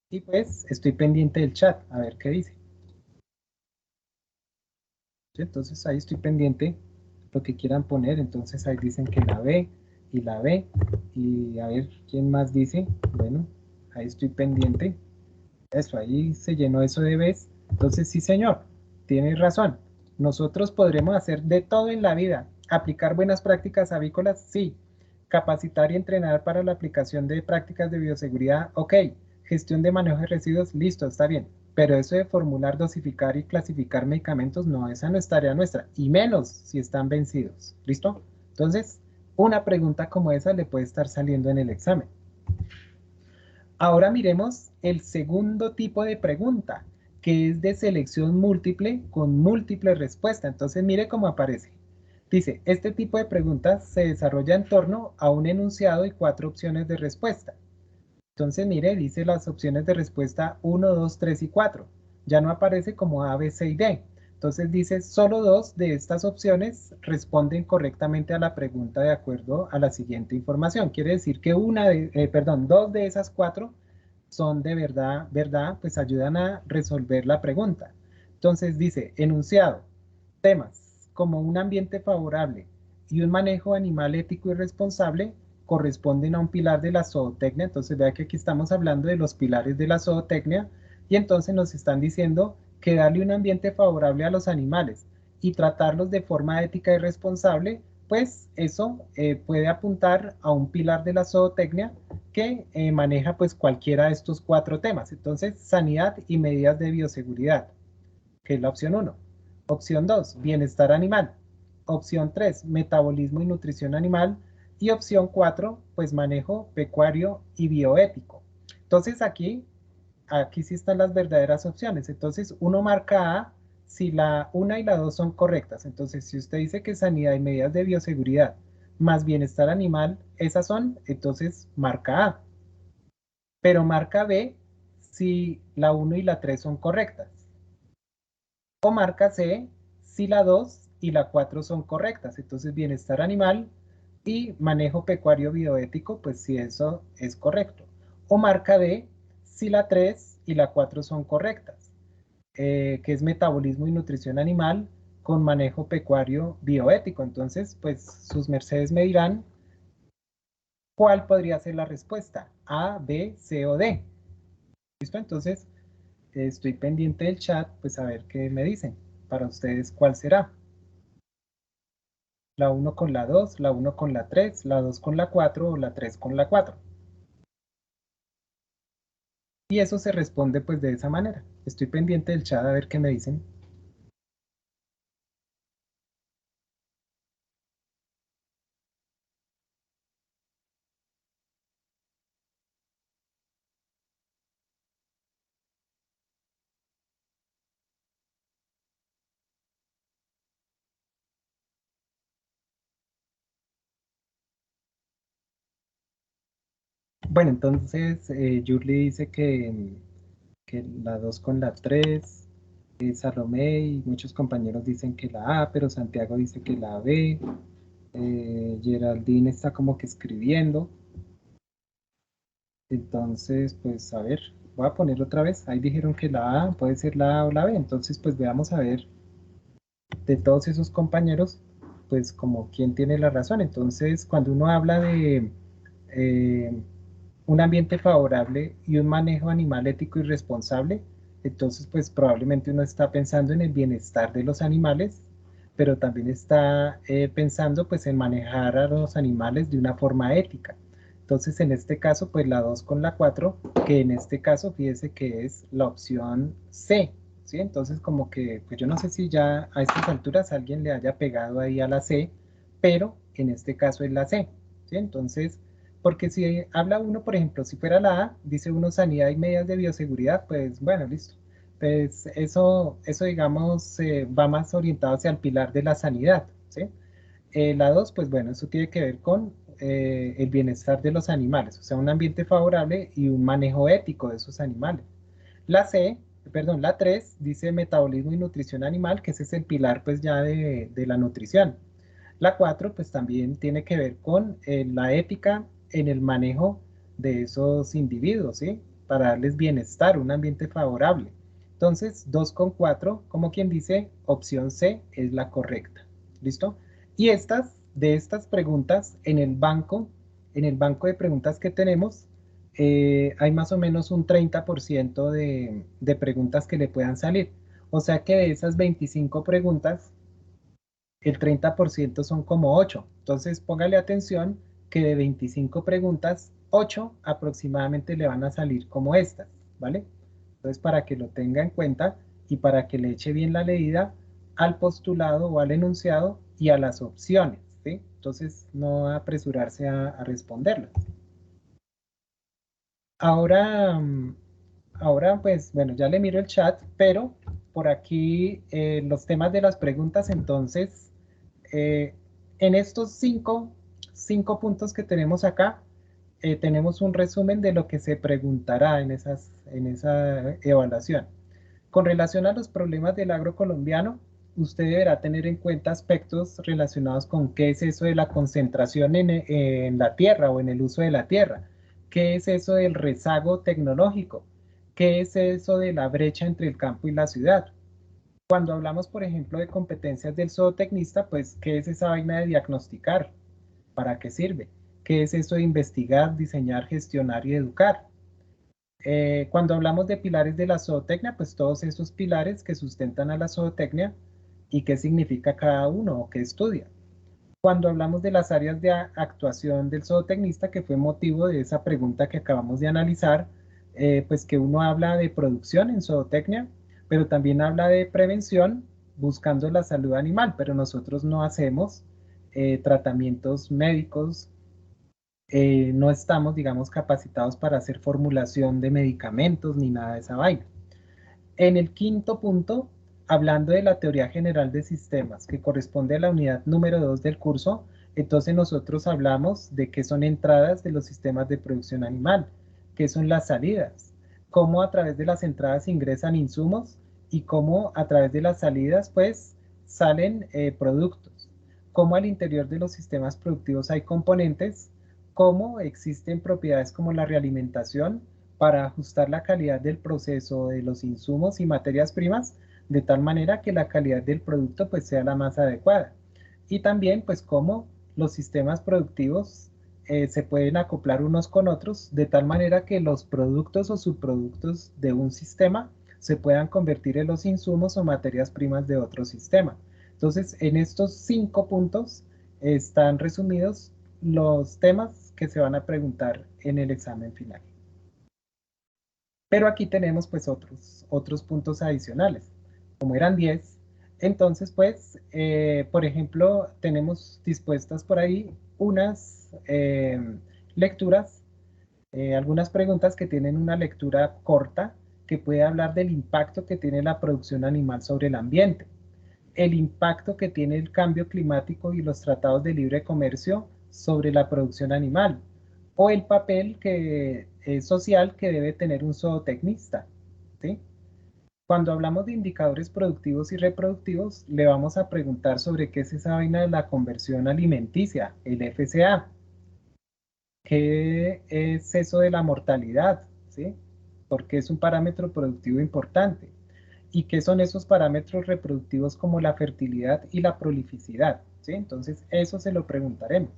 Y pues estoy pendiente del chat, a ver qué dice. Entonces ahí estoy pendiente lo que quieran poner. Entonces ahí dicen que la B y la B. Y a ver quién más dice. Bueno, ahí estoy pendiente. Eso, ahí se llenó eso de Bs. Entonces sí, señor, tiene razón. Nosotros podremos hacer de todo en la vida. Aplicar buenas prácticas avícolas, sí. Capacitar y entrenar para la aplicación de prácticas de bioseguridad, ok. Gestión de manejo de residuos, listo, está bien. Pero eso de formular, dosificar y clasificar medicamentos, no, esa no es tarea nuestra. Y menos si están vencidos, ¿listo? Entonces, una pregunta como esa le puede estar saliendo en el examen. Ahora miremos el segundo tipo de pregunta, que es de selección múltiple con múltiple respuesta. Entonces, mire cómo aparece. Dice, este tipo de preguntas se desarrolla en torno a un enunciado y 4 opciones de respuesta. Entonces, mire, dice las opciones de respuesta 1, 2, 3 y 4. Ya no aparece como A, B, C y D. Entonces dice, solo 2 de estas opciones responden correctamente a la pregunta de acuerdo a la siguiente información. Quiere decir que 2 de esas 4 son de verdad, pues ayudan a resolver la pregunta. Entonces dice, enunciado, temas como un ambiente favorable y un manejo animal ético y responsable corresponden a un pilar de la zootecnia. Entonces vea que aquí estamos hablando de los pilares de la zootecnia y entonces nos están diciendo que darle un ambiente favorable a los animales y tratarlos de forma ética y responsable, pues eso puede apuntar a un pilar de la zootecnia que maneja pues cualquiera de estos 4 temas. Entonces, sanidad y medidas de bioseguridad, que es la opción 1. Opción 2, bienestar animal. Opción 3, metabolismo y nutrición animal. Y opción 4, pues manejo pecuario y bioético. Entonces aquí sí están las verdaderas opciones. Entonces uno marca A si la 1 y la 2 son correctas. Entonces si usted dice que sanidad y medidas de bioseguridad más bienestar animal, esas son, entonces marca A. Pero marca B si la 1 y la 3 son correctas. O marca C si la 2 y la 4 son correctas. Entonces bienestar animal y manejo pecuario bioético, pues si eso es correcto. O marca D si la 3 y la 4 son correctas, que es metabolismo y nutrición animal con manejo pecuario bioético. Entonces, pues sus mercedes me dirán cuál podría ser la respuesta, A, B, C o D. ¿Listo? Entonces, estoy pendiente del chat, pues a ver qué me dicen. Para ustedes, ¿cuál será? La 1 con la 2, la 1 con la 3, la 2 con la 4 o la 3 con la 4. Y eso se responde pues de esa manera. Estoy pendiente del chat a ver qué me dicen. Bueno, entonces Yurli dice que la 2 con la 3, Salomé y muchos compañeros dicen que la A, pero Santiago dice que la B, Geraldine está como que escribiendo. Entonces, pues a ver, voy a poner otra vez, ahí dijeron que la A puede ser la A o la B, entonces pues veamos a ver de todos esos compañeros, pues como quién tiene la razón. Entonces, cuando uno habla de un ambiente favorable y un manejo animal ético y responsable, entonces pues probablemente uno está pensando en el bienestar de los animales, pero también está pensando pues en manejar a los animales de una forma ética. Entonces en este caso pues la 2 con la 4, que en este caso fíjese que es la opción C, ¿sí? Entonces como que pues yo no sé si ya a estas alturas alguien le haya pegado ahí a la C, pero en este caso es la C, ¿sí? Entonces porque si habla uno, por ejemplo, si fuera la A, dice uno sanidad y medidas de bioseguridad, pues bueno, listo. Pues eso digamos, va más orientado hacia el pilar de la sanidad, ¿sí? La 2, pues bueno, eso tiene que ver con el bienestar de los animales, o sea, un ambiente favorable y un manejo ético de esos animales. La C, perdón, la 3 dice metabolismo y nutrición animal, que ese es el pilar pues ya de la nutrición. La 4 pues también tiene que ver con la ética en el manejo de esos individuos, ¿sí? Para darles bienestar, un ambiente favorable. Entonces, 2 con 4, como quien dice, opción C es la correcta. ¿Listo? Y de estas preguntas, en el banco de preguntas que tenemos, hay más o menos un 30% de preguntas que le puedan salir. O sea que de esas 25 preguntas, el 30% son como 8. Entonces póngale atención que de 25 preguntas, 8 aproximadamente le van a salir como estas, ¿vale? Entonces para que lo tenga en cuenta y para que le eche bien la leída al postulado o al enunciado y a las opciones, ¿sí? Entonces no apresurarse a responderlas. Ahora, pues bueno, ya le miro el chat, pero por aquí los temas de las preguntas, entonces, en estos cinco puntos que tenemos acá, tenemos un resumen de lo que se preguntará en esa evaluación. Con relación a los problemas del agro colombiano, usted deberá tener en cuenta aspectos relacionados con qué es eso de la concentración en la tierra o en el uso de la tierra, qué es eso del rezago tecnológico, qué es eso de la brecha entre el campo y la ciudad. Cuando hablamos, por ejemplo, de competencias del zootecnista, pues, ¿qué es esa vaina de diagnosticar? ¿Para qué sirve? ¿Qué es eso de investigar, diseñar, gestionar y educar? Cuando hablamos de pilares de la zootecnia, pues todos esos pilares que sustentan a la zootecnia y qué significa cada uno o qué estudia. Cuando hablamos de las áreas de actuación del zootecnista, que fue motivo de esa pregunta que acabamos de analizar, pues que uno habla de producción en zootecnia, pero también habla de prevención buscando la salud animal, pero nosotros no hacemos tratamientos médicos, no estamos, digamos, capacitados para hacer formulación de medicamentos ni nada de esa vaina. En el quinto punto, hablando de la teoría general de sistemas, que corresponde a la unidad número 2 del curso, entonces nosotros hablamos de qué son entradas de los sistemas de producción animal, qué son las salidas, cómo a través de las entradas ingresan insumos y cómo a través de las salidas pues salen productos, cómo al interior de los sistemas productivos hay componentes, cómo existen propiedades como la realimentación para ajustar la calidad del proceso de los insumos y materias primas de tal manera que la calidad del producto pues sea la más adecuada. Y también pues cómo los sistemas productivos se pueden acoplar unos con otros de tal manera que los productos o subproductos de un sistema se puedan convertir en los insumos o materias primas de otro sistema. Entonces, en estos 5 puntos están resumidos los temas que se van a preguntar en el examen final. Pero aquí tenemos pues otros puntos adicionales. Como eran 10, entonces pues, por ejemplo, tenemos dispuestas por ahí unas lecturas, algunas preguntas que tienen una lectura corta que puede hablar del impacto que tiene la producción animal sobre el ambiente, el impacto que tiene el cambio climático y los tratados de libre comercio sobre la producción animal, o el papel social que debe tener un zootecnista, ¿sí? Cuando hablamos de indicadores productivos y reproductivos, le vamos a preguntar sobre qué es esa vaina de la conversión alimenticia, el FCA. ¿Qué es eso de la mortalidad? ¿Sí? Porque es un parámetro productivo importante. ¿Y qué son esos parámetros reproductivos como la fertilidad y la prolificidad? ¿Sí? Entonces, eso se lo preguntaremos.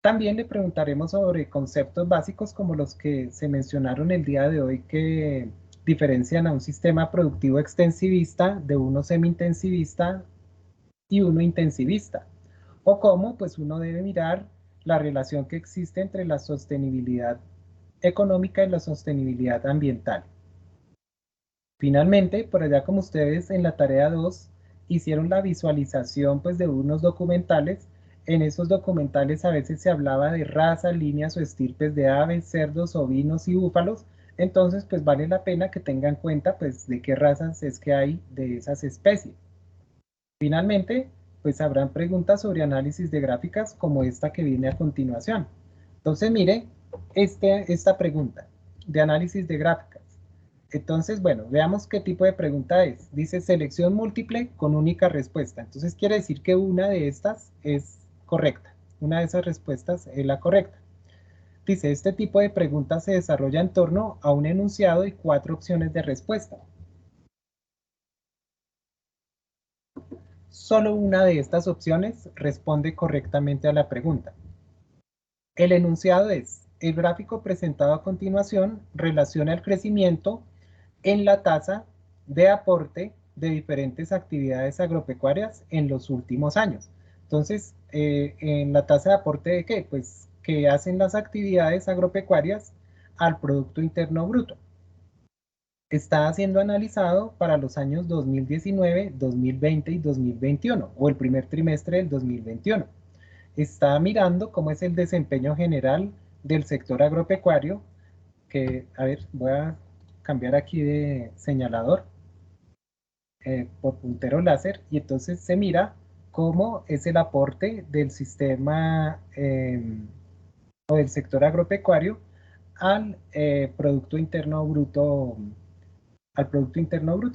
También le preguntaremos sobre conceptos básicos como los que se mencionaron el día de hoy que diferencian a un sistema productivo extensivista de uno semi-intensivista y uno intensivista. O cómo pues uno debe mirar la relación que existe entre la sostenibilidad económica y la sostenibilidad ambiental. Finalmente, por allá como ustedes en la tarea 2 hicieron la visualización pues de unos documentales, en esos documentales a veces se hablaba de razas, líneas o estirpes de aves, cerdos, ovinos y búfalos. Entonces, pues vale la pena que tengan en cuenta pues de qué razas es que hay de esas especies. Finalmente, pues habrán preguntas sobre análisis de gráficas como esta que viene a continuación. Entonces, mire esta pregunta de análisis de gráficas. Entonces, bueno, veamos qué tipo de pregunta es. Dice selección múltiple con única respuesta. Entonces, quiere decir que una de estas es correcta. Una de esas respuestas es la correcta. Dice, este tipo de pregunta se desarrolla en torno a un enunciado y 4 opciones de respuesta. Solo una de estas opciones responde correctamente a la pregunta. El enunciado es, el gráfico presentado a continuación relaciona el crecimiento en la tasa de aporte de diferentes actividades agropecuarias en los últimos años. Entonces, en la tasa de aporte de ¿qué? Pues que hacen las actividades agropecuarias al Producto Interno Bruto. Está siendo analizado para los años 2019, 2020 y 2021, o el primer trimestre del 2021. Está mirando cómo es el desempeño general del sector agropecuario, que, a ver, voy a cambiar aquí de señalador por puntero láser, y entonces se mira cómo es el aporte del sistema o del sector agropecuario al Producto Interno Bruto.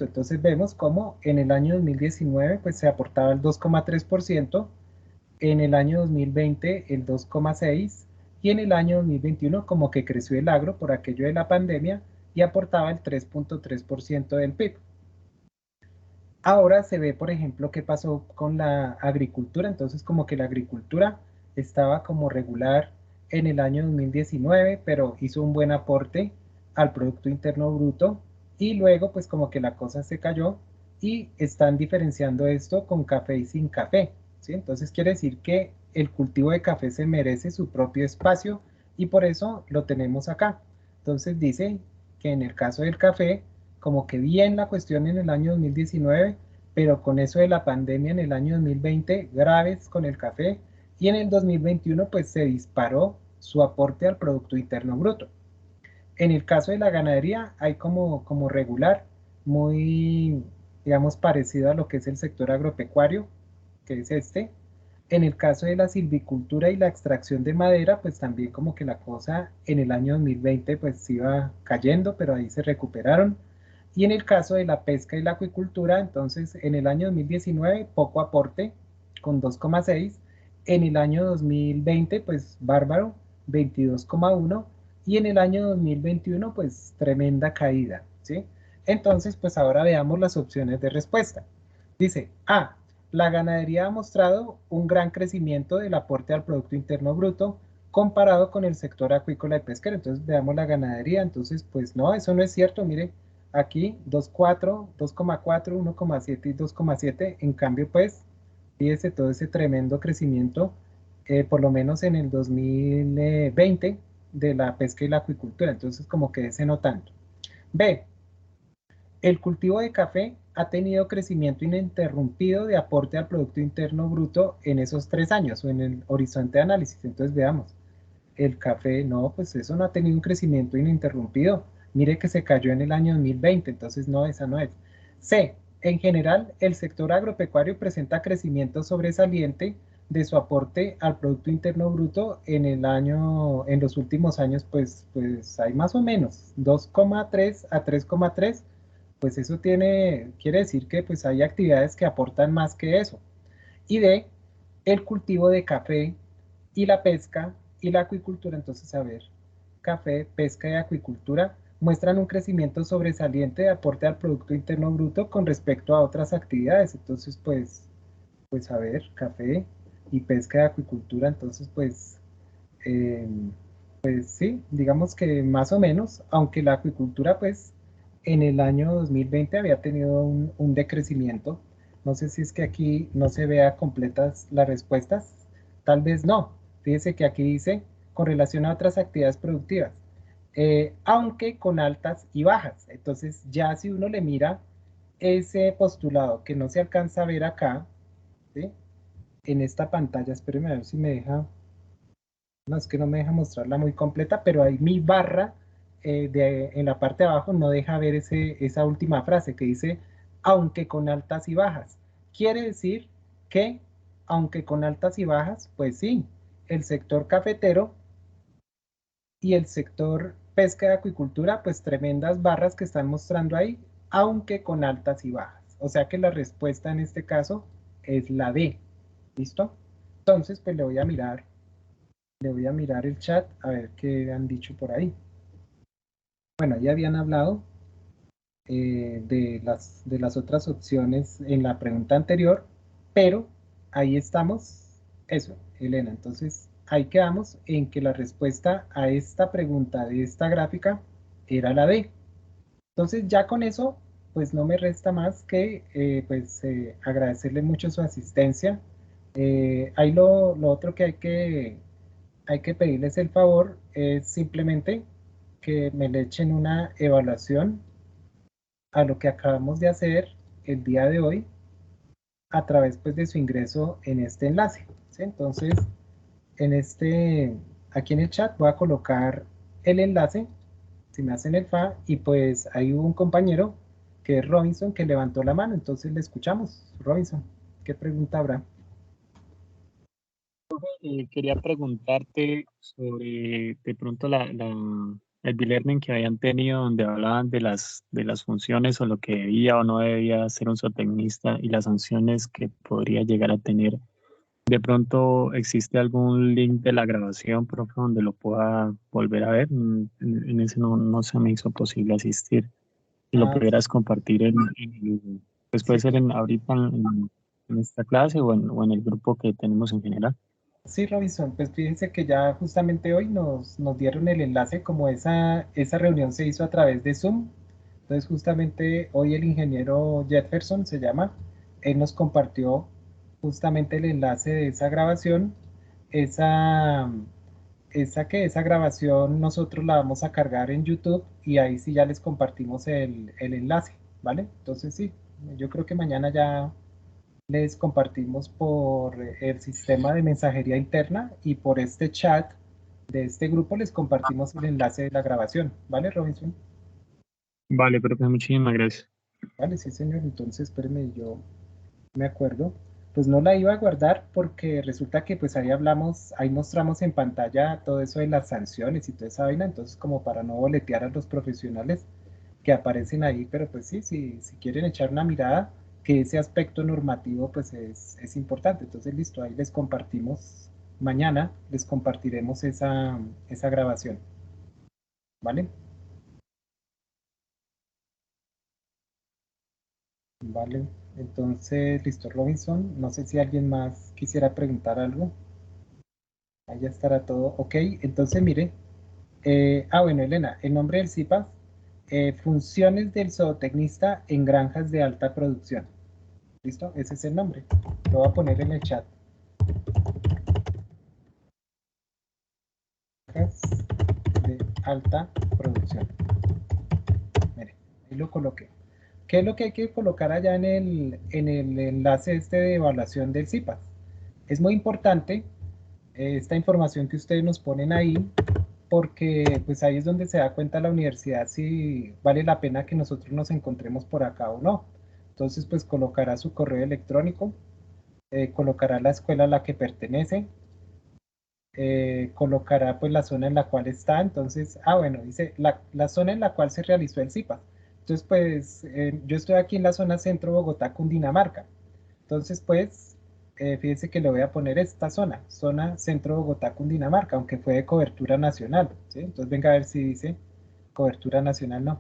Entonces vemos cómo en el año 2019 pues se aportaba el 2,3%, en el año 2020 el 2,6% y en el año 2021 como que creció el agro por aquello de la pandemia y aportaba el 3,3% del PIB. Ahora se ve, por ejemplo, qué pasó con la agricultura. Entonces como que la agricultura estaba como regular en el año 2019, pero hizo un buen aporte al Producto Interno Bruto, y luego pues como que la cosa se cayó y están diferenciando esto con café y sin café, ¿sí? Entonces quiere decir que el cultivo de café se merece su propio espacio y por eso lo tenemos acá. Entonces dice que en el caso del café, como que bien la cuestión en el año 2019, pero con eso de la pandemia en el año 2020, graves con el café, y en el 2021 pues se disparó su aporte al Producto Interno Bruto. En el caso de la ganadería hay como regular, muy, digamos, parecido a lo que es el sector agropecuario, que es este. En el caso de la silvicultura y la extracción de madera, pues también como que la cosa en el año 2020 pues iba cayendo, pero ahí se recuperaron. Y en el caso de la pesca y la acuicultura, entonces en el año 2019 poco aporte con 2,6, en el año 2020 pues bárbaro, 22,1, y en el año 2021 pues tremenda caída, ¿sí? Entonces pues ahora veamos las opciones de respuesta. Dice A, la ganadería ha mostrado un gran crecimiento del aporte al Producto Interno Bruto comparado con el sector acuícola y pesquero. Entonces veamos la ganadería, entonces pues no, eso no es cierto, mire, aquí 2,4, 2,4, 1,7 y 2,7, en cambio pues, fíjese todo ese tremendo crecimiento, por lo menos en el 2020, de la pesca y la acuicultura, entonces como que ese no tanto. B, el cultivo de café ha tenido crecimiento ininterrumpido de aporte al Producto Interno Bruto en esos 3 años o en el horizonte de análisis. Entonces veamos, el café, no, pues eso no ha tenido un crecimiento ininterrumpido. Mire que se cayó en el año 2020, entonces no, esa no es. C, en general, el sector agropecuario presenta crecimiento sobresaliente de su aporte al Producto Interno Bruto en los últimos años, pues hay más o menos 2,3 a 3,3, pues eso quiere decir que pues hay actividades que aportan más que eso. Y D, el cultivo de café y la pesca y la acuicultura, entonces a ver, café, pesca y acuicultura muestran un crecimiento sobresaliente de aporte al Producto Interno Bruto con respecto a otras actividades. Entonces pues a ver, café y pesca y acuicultura, entonces pues sí, digamos que más o menos, aunque la acuicultura pues en el año 2020 había tenido un decrecimiento. No sé si es que aquí no se vea completas las respuestas, tal vez no. Fíjese que aquí dice con relación a otras actividades productivas, aunque con altas y bajas. Entonces ya si uno le mira ese postulado que no se alcanza a ver acá, ¿sí? En esta pantalla, espérenme a ver si me deja. No, es que no me deja mostrarla muy completa, pero ahí mi barra en la parte de abajo no deja ver esa última frase que dice, aunque con altas y bajas. Quiere decir que, aunque con altas y bajas, pues sí, el sector cafetero y el sector pesca y acuicultura, pues tremendas barras que están mostrando ahí, aunque con altas y bajas. O sea que la respuesta en este caso es la D. ¿Listo? Entonces, pues le voy a mirar el chat a ver qué han dicho por ahí. Bueno, ya habían hablado de las otras opciones en la pregunta anterior, pero ahí estamos, eso, Elena. Entonces, ahí quedamos en que la respuesta a esta pregunta de esta gráfica era la D. Entonces, ya con eso, pues no me resta más que agradecerle mucho su asistencia. Ahí lo otro que hay que pedirles el favor es simplemente que me le echen una evaluación a lo que acabamos de hacer el día de hoy a través pues de su ingreso en este enlace, ¿sí? Entonces aquí en el chat voy a colocar el enlace, si me hacen el fa, y pues ahí hubo un compañero que es Robinson que levantó la mano, entonces le escuchamos. Robinson, ¿qué pregunta habrá? Quería preguntarte sobre de pronto el B-Learning que habían tenido donde hablaban de las funciones o lo que debía o no debía hacer un zootecnista y las sanciones que podría llegar a tener. De pronto existe algún link de la grabación, profe, donde lo pueda volver a ver. En ese no se me hizo posible asistir. Si lo pudieras compartir pues puede ser ahorita en esta clase o en el grupo que tenemos en general. Sí, Robinson, pues fíjense que ya justamente hoy nos dieron el enlace, como esa reunión se hizo a través de Zoom. Entonces justamente hoy el ingeniero Jefferson se llama, él nos compartió justamente el enlace de esa grabación. Esa grabación nosotros la vamos a cargar en YouTube y ahí sí ya les compartimos el enlace, ¿vale? Entonces sí, Yo creo que mañana ya les compartimos por el sistema de mensajería interna y por este chat de este grupo les compartimos el enlace de la grabación. ¿Vale, Robinson? Vale, profe, muchísimas gracias. Vale, sí, señor. Entonces, espéreme, yo me acuerdo. Pues no la iba a guardar porque resulta que pues ahí hablamos, ahí mostramos en pantalla todo eso de las sanciones y toda esa vaina, entonces como para no boletear a los profesionales que aparecen ahí, pero pues sí, si quieren echar una mirada, que ese aspecto normativo pues es importante. Entonces listo, ahí les compartimos, mañana les compartiremos esa grabación, ¿vale? Vale, entonces listo, Robinson, no sé si alguien más quisiera preguntar algo. Ahí ya estará todo. Ok, entonces mire. Bueno, Elena, el nombre del CIPAS, funciones del zootecnista en granjas de alta producción. ¿Listo? Ese es el nombre. Lo voy a poner en el chat. Granjas de alta producción. Mire, ahí lo coloqué. ¿Qué es lo que hay que colocar allá en el enlace este de evaluación del CIPAS? Es muy importante esta información que ustedes nos ponen ahí, porque pues ahí es donde se da cuenta la universidad si vale la pena que nosotros nos encontremos por acá o no. Entonces pues colocará su correo electrónico, colocará la escuela a la que pertenece, colocará pues la zona en la cual está. Entonces, bueno, dice la zona en la cual se realizó el CIPAS. Entonces pues yo estoy aquí en la zona centro Bogotá, Cundinamarca. Entonces pues fíjense que le voy a poner esta zona centro Bogotá, Cundinamarca, aunque fue de cobertura nacional, ¿sí? Entonces venga a ver si dice cobertura nacional,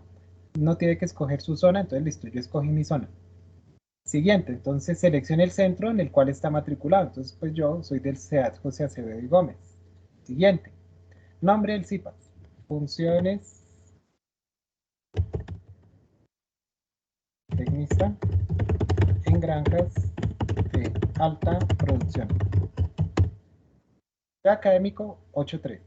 no tiene que escoger su zona, entonces listo, yo escogí mi zona. Siguiente, entonces seleccione el centro en el cual está matriculado, entonces pues yo soy del CEAD José Acevedo y Gómez. Siguiente, nombre del CIPAS, funciones, tecnista en granjas de alta producción. Académico 8.3.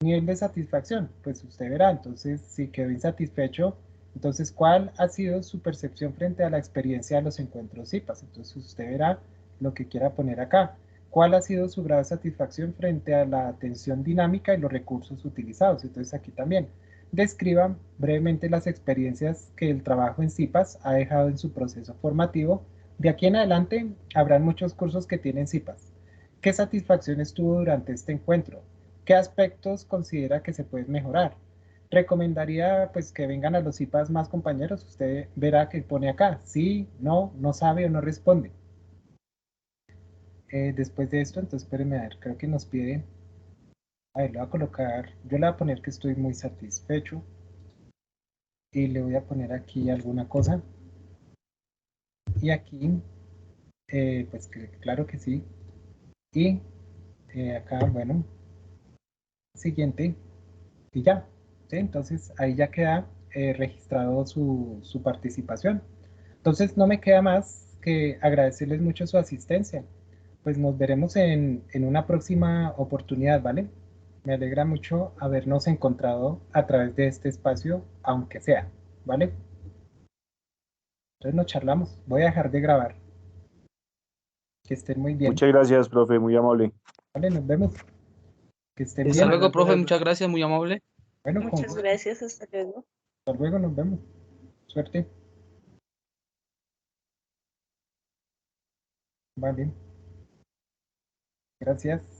Nivel de satisfacción, pues usted verá, entonces si quedó insatisfecho, entonces ¿cuál ha sido su percepción frente a la experiencia de los encuentros CIPAS? Entonces usted verá lo que quiera poner acá. ¿Cuál ha sido su grado de satisfacción frente a la atención dinámica y los recursos utilizados? Entonces aquí también describan brevemente las experiencias que el trabajo en CIPAS ha dejado en su proceso formativo. De aquí en adelante habrán muchos cursos que tienen CIPAS. ¿Qué satisfacciones tuvo durante este encuentro? ¿Qué aspectos considera que se pueden mejorar? Recomendaría pues que vengan a los CIPAS más compañeros. Usted verá que pone acá, sí, no sabe o no responde. Después de esto, entonces espérenme a ver, creo que nos pide, a ver, le voy a colocar, yo le voy a poner que estoy muy satisfecho y le voy a poner aquí alguna cosa y aquí, pues que, claro que sí, y acá, bueno, siguiente, y ya, ¿sí? Entonces ahí ya queda registrado su participación. Entonces no me queda más que agradecerles mucho su asistencia. Pues nos veremos en una próxima oportunidad, ¿vale? Me alegra mucho habernos encontrado a través de este espacio, aunque sea, ¿vale? Entonces nos charlamos. Voy a dejar de grabar. Que estén muy bien. Muchas gracias, profe, muy amable. Vale, nos vemos. Que estén Hasta bien. luego, profe, muchas gracias, muy amable. Bueno, Muchas gracias, hasta luego. Hasta luego, nos vemos. Suerte. Vale. Gracias.